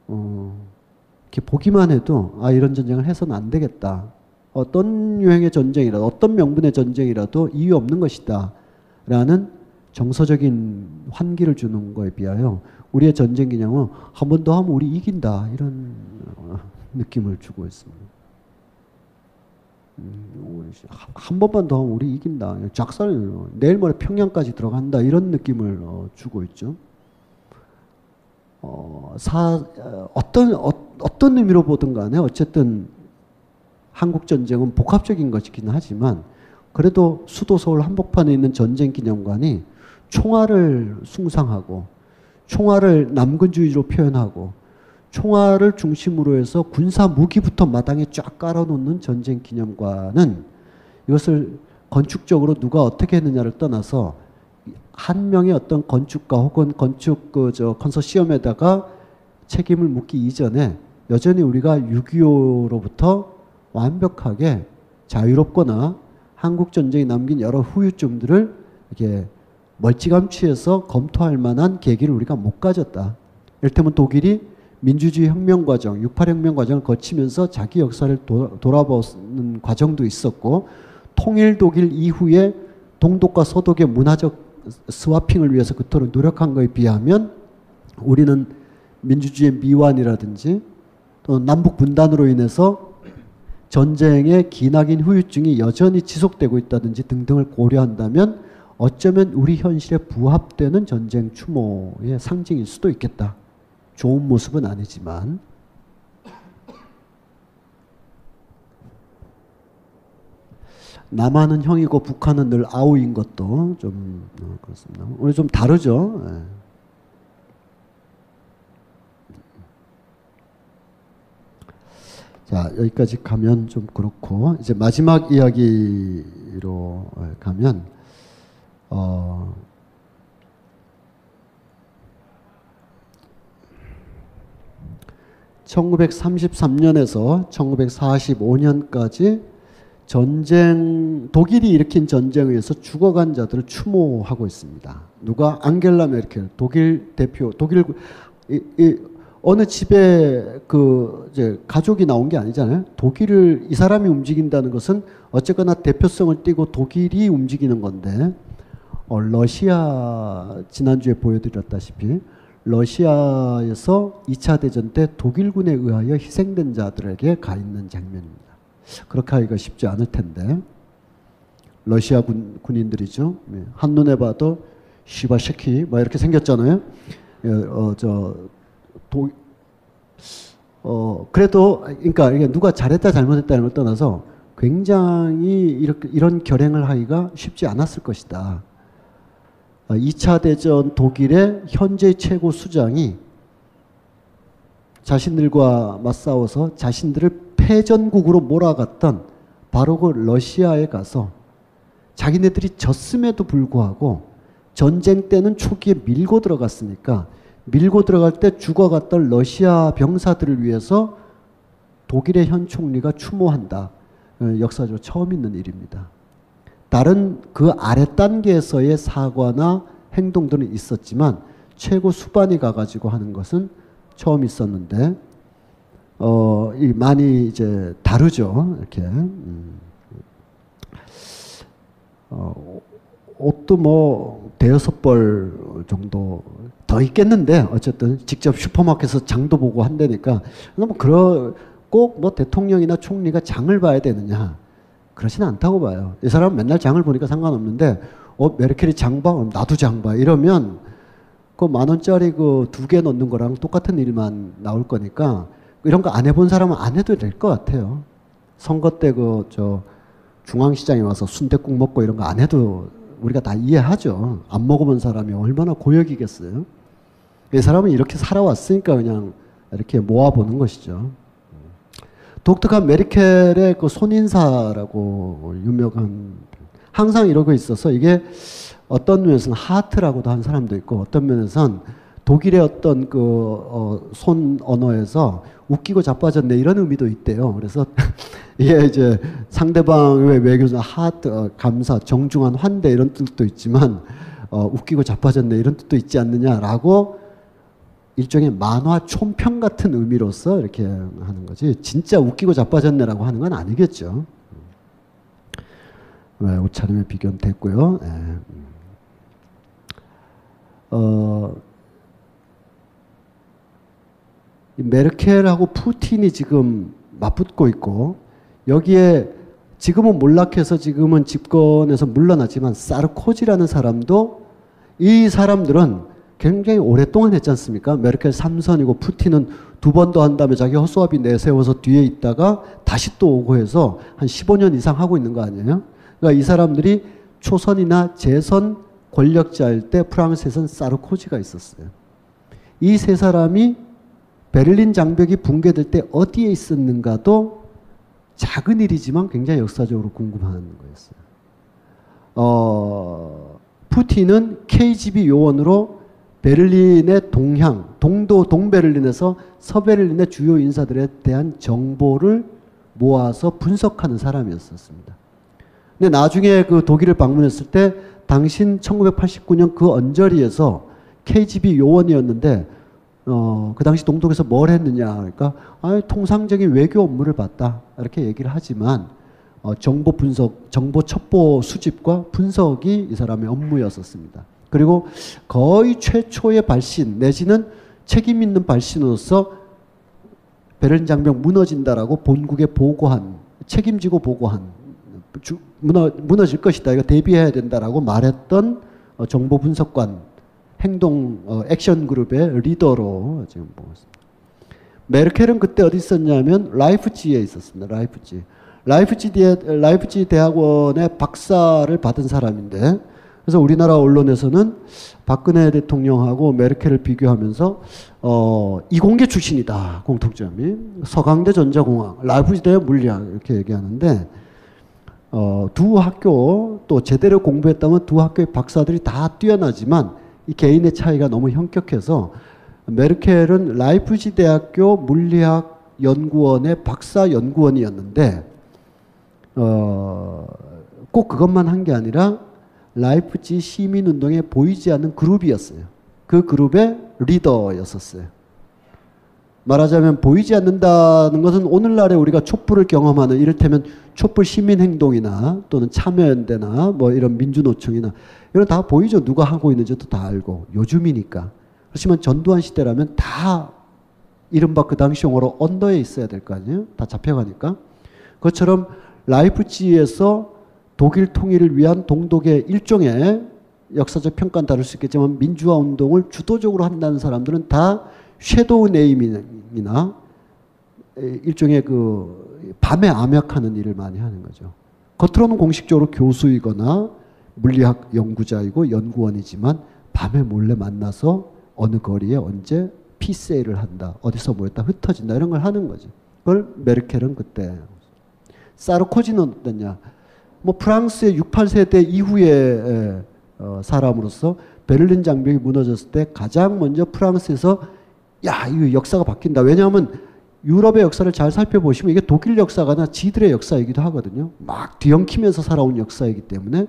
이렇게 보기만 해도 이런 전쟁을 해서는 안 되겠다. 어떤 유행의 전쟁이라도 어떤 명분의 전쟁이라도 이유 없는 것이다. 라는 정서적인 환기를 주는 거에 비하여 우리의 전쟁 기념은 한 번 더 하면 우리 이긴다. 이런 느낌을 주고 있습니다. 한 번만 더 하면 우리 이긴다. 작살 내일 모레 평양까지 들어간다. 이런 느낌을 주고 있죠. 어떤 의미로 보든 간에 어쨌든 한국 전쟁은 복합적인 것이긴 하지만 그래도 수도 서울 한복판에 있는 전쟁 기념관이 총알을 숭상하고 총알을 남근주의로 표현하고 총알을 중심으로 해서 군사 무기부터 마당에 쫙 깔아놓는 전쟁 기념관은 이것을 건축적으로 누가 어떻게 했느냐를 떠나서 한 명의 어떤 건축가 혹은 건축 컨소시엄에다가 책임을 묻기 이전에 여전히 우리가 6.25로부터 완벽하게 자유롭거나 한국 전쟁이 남긴 여러 후유증들을 이렇게 멀찌감치해서 검토할 만한 계기를 우리가 못 가졌다. 이를테면 독일이 민주주의 혁명 과정, 68혁명 과정을 거치면서 자기 역사를 돌아보는 과정도 있었고 통일 독일 이후에 동독과 서독의 문화적 스와핑을 위해서 그토록 노력한 것에 비하면 우리는 민주주의의 미완이라든지 또 남북 분단으로 인해서 전쟁의 기나긴 후유증이 여전히 지속되고 있다든지 등등을 고려한다면 어쩌면 우리 현실에 부합되는 전쟁 추모의 상징일 수도 있겠다. 좋은 모습은 아니지만 남한은 형이고 북한은 늘 아우인 것도 좀 그렇습니다. 오늘 좀 다르죠. 네. 자, 여기까지 가면 좀 그렇고 이제 마지막 이야기로 가면 1933년에서 1945년까지 독일이 일으킨 전쟁에 의해서 죽어간 자들을 추모하고 있습니다. 누가? 앙겔라 메르켈, 독일 대표, 어느 집에 이제 가족이 나온 게 아니잖아요. 독일을 이 사람이 움직인다는 것은 어쨌거나 대표성을 띠고 독일이 움직이는 건데, 러시아, 지난주에 보여드렸다시피, 러시아에서 2차 대전 때 독일군에 의하여 희생된 자들에게 가 있는 장면입니다. 그렇게 하기가 쉽지 않을 텐데, 러시아 군인들이죠. 한눈에 봐도 시바쉐키, 이렇게 생겼잖아요. 그래도, 그러니까 이게 누가 잘했다 잘못했다는 걸 떠나서 굉장히 이런 결행을 하기가 쉽지 않았을 것이다. 2차 대전 독일의 현재 최고 수장이 자신들과 맞싸워서 자신들을 패전국으로 몰아갔던 바로 그 러시아에 가서 자기네들이 졌음에도 불구하고 전쟁 때는 초기에 밀고 들어갔으니까 밀고 들어갈 때 죽어갔던 러시아 병사들을 위해서 독일의 현 총리가 추모한다. 역사적으로 처음 있는 일입니다. 다른 그 아래 단계에서의 사과나 행동들은 있었지만 최고 수반이 가가지고 하는 것은 처음 있었는데 많이 이제 다르죠. 이렇게 옷도 뭐 대여섯 벌 정도 더 있겠는데 어쨌든 직접 슈퍼마켓에서 장도 보고 한다니까 꼭 뭐 대통령이나 총리가 장을 봐야 되느냐 그렇지는 않다고 봐요. 이 사람은 맨날 장을 보니까 상관없는데 메르켈이 장 봐? 나도 장 봐. 이러면 그 10,000원짜리 그 2개 넣는 거랑 똑같은 일만 나올 거니까 이런 거 안 해본 사람은 안 해도 될 것 같아요. 선거 때 중앙시장에 와서 순댓국 먹고 이런 거 안 해도 우리가 다 이해하죠. 안 먹어본 사람이 얼마나 고역이겠어요. 이 사람은 이렇게 살아왔으니까 그냥 이렇게 모아보는 것이죠. 독특한 메르켈의 그 손인사라고 유명한 항상 이러고 있어서 이게 어떤 면에서는 하트라고도 한 사람도 있고 어떤 면에서는 독일의 어떤 손 언어에서 웃기고 자빠졌네 이런 의미도 있대요. 그래서 이게 이제 상대방의 외교는 하트, 감사, 정중한 환대 이런 뜻도 있지만 웃기고 자빠졌네 이런 뜻도 있지 않느냐라고 일종의 만화 촌평 같은 의미로서 이렇게 하는 거지 진짜 웃기고 자빠졌네라고 하는 건 아니겠죠. 옷차림의 비교는 됐고요. 메르켈하고 푸틴이 지금 맞붙고 있고 여기에 지금은 몰락해서 지금은 집권에서 물러났지만 사르코지라는 사람도 이 사람들은 굉장히 오랫동안 했지 않습니까? 메르켈 3선이고 푸틴은 2번 더 한 다음에 자기 허수아비 내세워서 뒤에 있다가 다시 또 오고 해서 한 15년 이상 하고 있는 거 아니에요? 그러니까 이 사람들이 초선이나 재선 권력자일 때 프랑스에서는 사르코지가 있었어요. 이 세 사람이 베를린 장벽이 붕괴될 때 어디에 있었는가도 작은 일이지만 굉장히 역사적으로 궁금한 거였어요. 푸틴은 KGB 요원으로 베를린의 동베를린에서 서베를린의 주요 인사들에 대한 정보를 모아서 분석하는 사람이었습니다. 근데 나중에 그 독일을 방문했을 때 당신 1989년 그 언저리에서 KGB 요원이었는데 그 당시 동독에서 뭘 했느냐 그러니까 통상적인 외교 업무를 봤다 이렇게 얘기를 하지만 정보 분석, 정보 첩보 수집과 분석이 이 사람의 업무였었습니다. 그리고 거의 최초의 발신 내지는 책임 있는 발신으로서 베를린 장벽 무너진다라고 본국에 보고한 책임지고 보고한 무너질 것이다 이거 대비해야 된다라고 말했던 정보 분석관 행동 액션 그룹의 리더로 지금 보고 있습니다. 메르켈은 그때 어디 있었냐면 라이프치히에 있었습니다. 라이프치히 대학원의 박사를 받은 사람인데 그래서 우리나라 언론에서는 박근혜 대통령하고 메르켈을 비교하면서 이공계 출신이다 공통점이 서강대 전자공학, 라이프치히대 물리학 이렇게 얘기하는데 두 학교 또 제대로 공부했다면 두 학교의 박사들이 다 뛰어나지만 이 개인의 차이가 너무 현격해서 메르켈은 라이프치히 대학교 물리학 연구원의 박사 연구원이었는데 꼭 그것만 한 게 아니라 라이프치히 시민운동에 보이지 않는 그룹이었어요. 그 그룹의 리더였었어요. 말하자면 보이지 않는다는 것은 오늘날에 우리가 촛불을 경험하는 이를테면 촛불 시민행동이나 또는 참여연대나 뭐 이런 민주노총이나 이런 다 보이죠. 누가 하고 있는지도 다 알고 요즘이니까. 그렇지만 전두환 시대라면 다 이른바 그 당시 용어로 언더에 있어야 될 거 아니에요. 다 잡혀가니까. 그것처럼 라이프치히에서 독일 통일을 위한 동독의 일종의 역사적 평가는 다를 수 있겠지만 민주화 운동을 주도적으로 한다는 사람들은 다 섀도우 네이밍이나 일종의 그 밤에 암약하는 일을 많이 하는 거죠. 겉으로는 공식적으로 교수이거나 물리학 연구자이고 연구원이지만 밤에 몰래 만나서 어느 거리에 언제 피세일을 한다. 어디서 모였다 흩어진다. 이런 걸 하는 거죠. 그걸 메르켈은 그때. 사르코지는 어떠냐. 뭐 프랑스의 68세대 이후의 사람으로서 베를린 장벽이 무너졌을 때 가장 먼저 프랑스에서 야, 이거 역사가 바뀐다. 왜냐하면 유럽의 역사를 잘 살펴보시면 이게 독일 역사가 지들의 역사이기도 하거든요. 막 뒤엉키면서 살아온 역사이기 때문에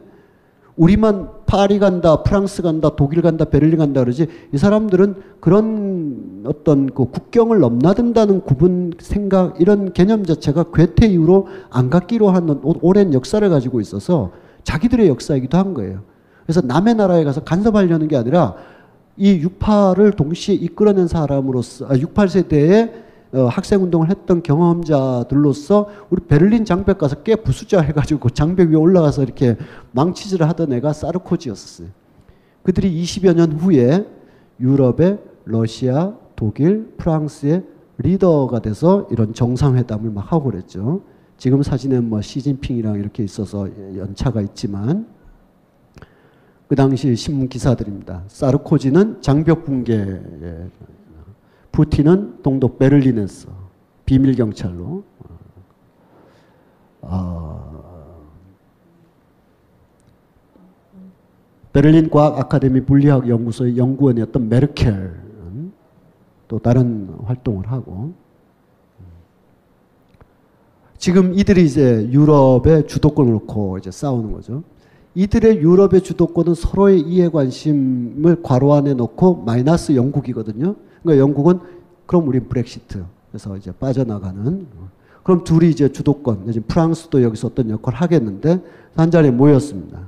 우리만 파리 간다, 프랑스 간다, 독일 간다, 베를린 간다 그러지 이 사람들은 그런 어떤 그 국경을 넘나든다는 구분 생각 이런 개념 자체가 괴테 이후로 안 갖기로 하는 오랜 역사를 가지고 있어서 자기들의 역사이기도 한 거예요. 그래서 남의 나라에 가서 간섭하려는 게 아니라 이 68을 동시에 이끌어낸 사람으로서 68세대에 학생운동을 했던 경험자들로서 우리 베를린 장벽 가서 깨 부수자 해가지고 장벽 위에 올라가서 이렇게 망치질을 하던 애가 사르코지였었어요. 그들이 20여 년 후에 유럽의 러시아, 독일, 프랑스의 리더가 돼서 이런 정상회담을 막 하고 그랬죠. 지금 사진은 뭐 시진핑이랑 이렇게 있어서 연차가 있지만 그 당시 신문 기사들입니다. 사르코지는 장벽 붕괴, 푸틴은 동독 베를린에서 비밀 경찰로 베를린 과학 아카데미 물리학 연구소의 연구원이었던 메르켈은 또 다른 활동을 하고 지금 이들이 이제 유럽의 주도권을 놓고 이제 싸우는 거죠. 이들의 유럽의 주도권은 서로의 이해 관심을 괄호 안에 놓고 마이너스 영국이거든요. 그러니까 영국은 그럼 우린 브렉시트. 그래서 이제 빠져나가는. 그럼 둘이 이제 주도권. 프랑스도 여기서 어떤 역할을 하겠는데 한 자리에 모였습니다.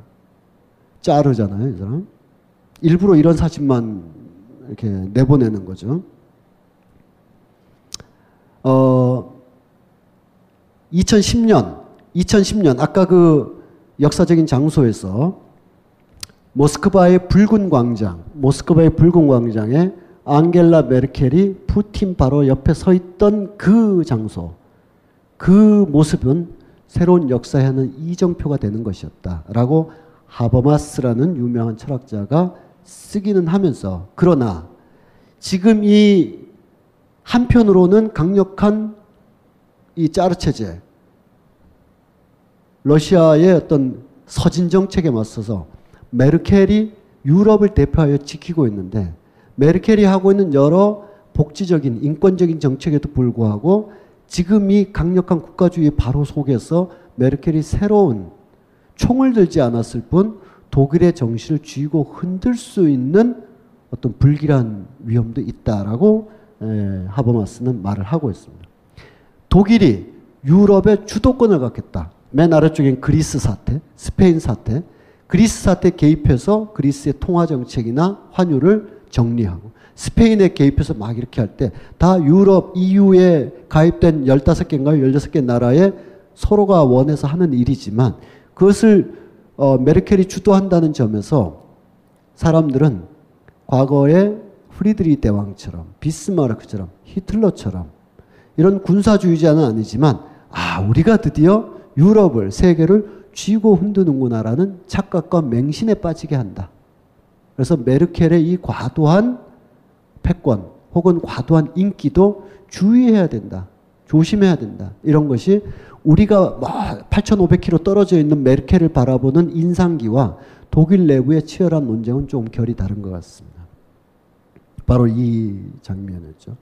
짜르잖아요, 이 사람. 일부러 이런 사진만 이렇게 내보내는 거죠. 2010년 아까 그 역사적인 장소에서 모스크바의 붉은 광장에 앙겔라 메르켈이 푸틴 바로 옆에 서 있던 그 장소, 그 모습은 새로운 역사에 하는 이정표가 되는 것이었다라고 하버마스라는 유명한 철학자가 쓰기는 하면서 그러나 지금 이 한편으로는 강력한 이 짜르 체제 러시아의 어떤 서진 정책에 맞서서 메르켈이 유럽을 대표하여 지키고 있는데 메르켈이 하고 있는 여러 복지적인 인권적인 정책에도 불구하고 지금 이 강력한 국가주의 바로 속에서 메르켈이 새로운 총을 들지 않았을 뿐 독일의 정신을 쥐고 흔들 수 있는 어떤 불길한 위험도 있다라고 하버마스는 말을 하고 있습니다. 독일이 유럽의 주도권을 갖겠다. 맨 아래쪽엔 그리스 사태, 스페인 사태, 그리스 사태 개입해서 그리스의 통화 정책이나 환율을 정리하고 스페인에 개입해서 막 이렇게 할 때 다 유럽 EU에 가입된 15개인가요? 16개 나라에 서로가 원해서 하는 일이지만 그것을 메르켈이 주도한다는 점에서 사람들은 과거의 프리드리 대왕처럼 비스마르크처럼 히틀러처럼 이런 군사주의자는 아니지만 우리가 드디어 유럽을 세계를 쥐고 흔드는구나라는 착각과 맹신에 빠지게 한다. 그래서 메르켈의 이 과도한 패권 혹은 과도한 인기도 주의해야 된다. 조심해야 된다. 이런 것이 우리가 8,500km 떨어져 있는 메르켈을 바라보는 인상기와 독일 내부의 치열한 논쟁은 좀 결이 다른 것 같습니다. 바로 이 장면이었죠.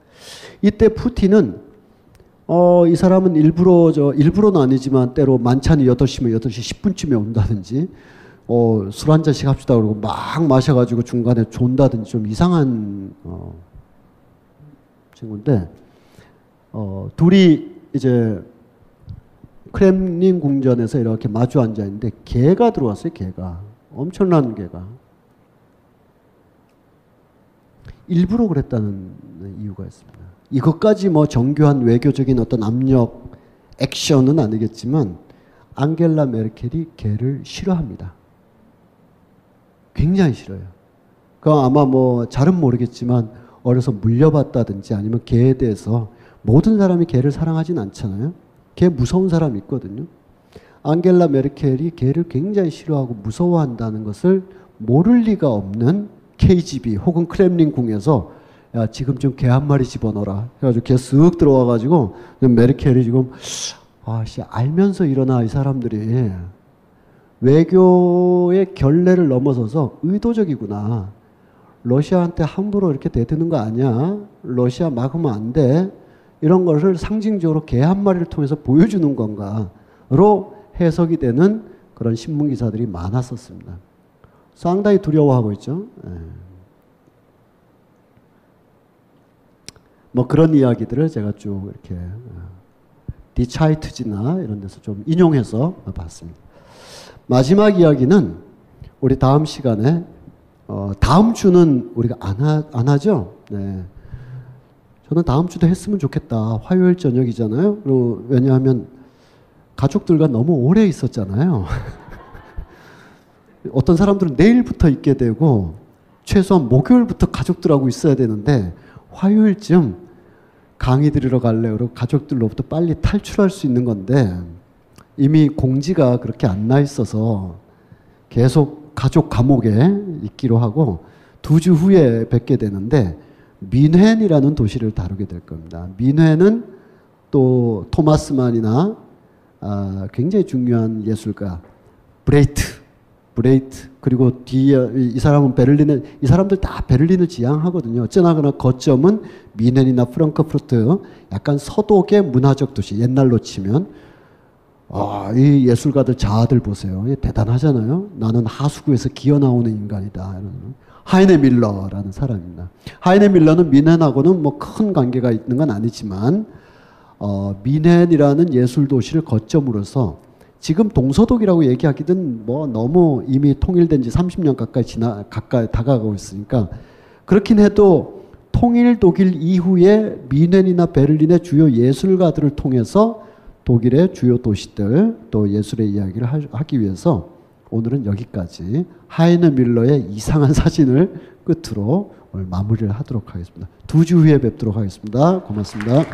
이때 푸틴은 이 사람은 일부러는 아니지만 때로 만찬이 8시면 8시 10분쯤에 온다든지 술 한 잔씩 합시다 그러고 막 마셔가지고 중간에 존다든지 좀 이상한 친구인데 둘이 이제 크렘린 궁전에서 이렇게 마주 앉아 있는데 개가 들어왔어요. 개가 엄청난 개가 일부러 그랬다는 이유가 있습니다. 이것까지 뭐 정교한 외교적인 어떤 압력 액션은 아니겠지만 앙겔라 메르켈이 개를 싫어합니다. 굉장히 싫어요. 그 아마 뭐 잘은 모르겠지만 어려서 물려봤다든지 아니면 개에 대해서 모든 사람이 개를 사랑하진 않잖아요. 개 무서운 사람이 있거든요. 앙겔라 메르켈이 개를 굉장히 싫어하고 무서워한다는 것을 모를 리가 없는 KGB 혹은 크렘린 궁에서 야 지금 좀 개 한 마리 집어넣어라 해가지고 개 쓱 들어와가지고 메르켈이 지금 알면서 일어나 이 사람들이 외교의 결례를 넘어서서 의도적이구나. 러시아한테 함부로 이렇게 대드는 거 아니야. 러시아 막으면 안 돼. 이런 것을 상징적으로 개 한 마리를 통해서 보여주는 건가로 해석이 되는 그런 신문 기사들이 많았었습니다. 상당히 두려워하고 있죠. 예. 뭐 그런 이야기들을 제가 쭉 이렇게 디차이트지나 이런 데서 좀 인용해서 봤습니다. 마지막 이야기는 우리 다음 시간에 다음 주는 우리가 안 하죠. 네. 저는 다음 주도 했으면 좋겠다. 화요일 저녁이잖아요. 그리고 왜냐하면 가족들과 너무 오래 있었잖아요. 어떤 사람들은 내일부터 있게 되고 최소한 목요일부터 가족들하고 있어야 되는데 화요일쯤 강의 들으러 갈래 그러고 가족들로부터 빨리 탈출할 수 있는 건데 이미 공지가 그렇게 안 나 있어서 계속 가족 감옥에 있기로 하고 2주 후에 뵙게 되는데 민헨이라는 도시를 다루게 될 겁니다. 민헨은 또 토마스만이나 굉장히 중요한 예술가 브레이트 그리고 뒤에 이 사람은 이 사람들 다 베를린을 지향하거든요. 어쩌나 거점은 민헨이나 프랑크푸르트 약간 서독의 문화적 도시 옛날로 치면 이 예술가들 자아들 보세요. 대단하잖아요. 나는 하수구에서 기어 나오는 인간이다. 하이네 밀러라는 사람입니다. 하이네 밀러는 민헨하고는 뭐 큰 관계가 있는 건 아니지만 민헨이라는 예술 도시를 거점으로서 지금 동서독이라고 얘기하기는 뭐 너무 이미 통일된 지 30년 가까이 다가가고 있으니까 그렇긴 해도 통일 독일 이후에 민헨이나 베를린의 주요 예술가들을 통해서 독일의 주요 도시들 또 예술의 이야기를 하기 위해서 오늘은 여기까지 하이네 밀러의 이상한 사진을 끝으로 오늘 마무리를 하도록 하겠습니다. 2주 후에 뵙도록 하겠습니다. 고맙습니다.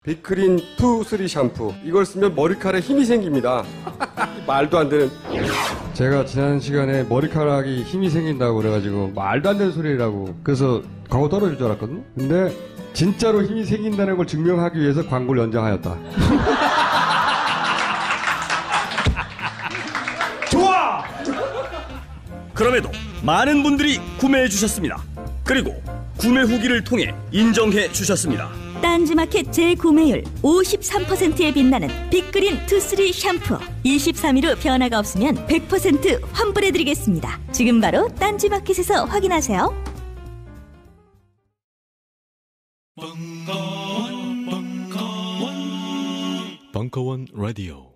빅그린 2, 3 샴푸. 이걸 쓰면 머리카락에 힘이 생깁니다. 말도 안 되는. 제가 지난 시간에 머리카락이 힘이 생긴다고 그래가지고 말도 안 되는 소리라고 그래서 광고 떨어질 줄 알았거든요. 근데 진짜로 힘이 생긴다는 걸 증명하기 위해서 광고를 연장하였다. 좋아! 그럼에도 많은 분들이 구매해 주셨습니다. 그리고 구매 후기를 통해 인정해 주셨습니다. 딴지마켓 재구매율 53%에 빛나는 빅그린 2, 3 샴푸 23일 후 변화가 없으면 100% 환불해드리겠습니다. 지금 바로 딴지마켓에서 확인하세요. 벙커원 라디오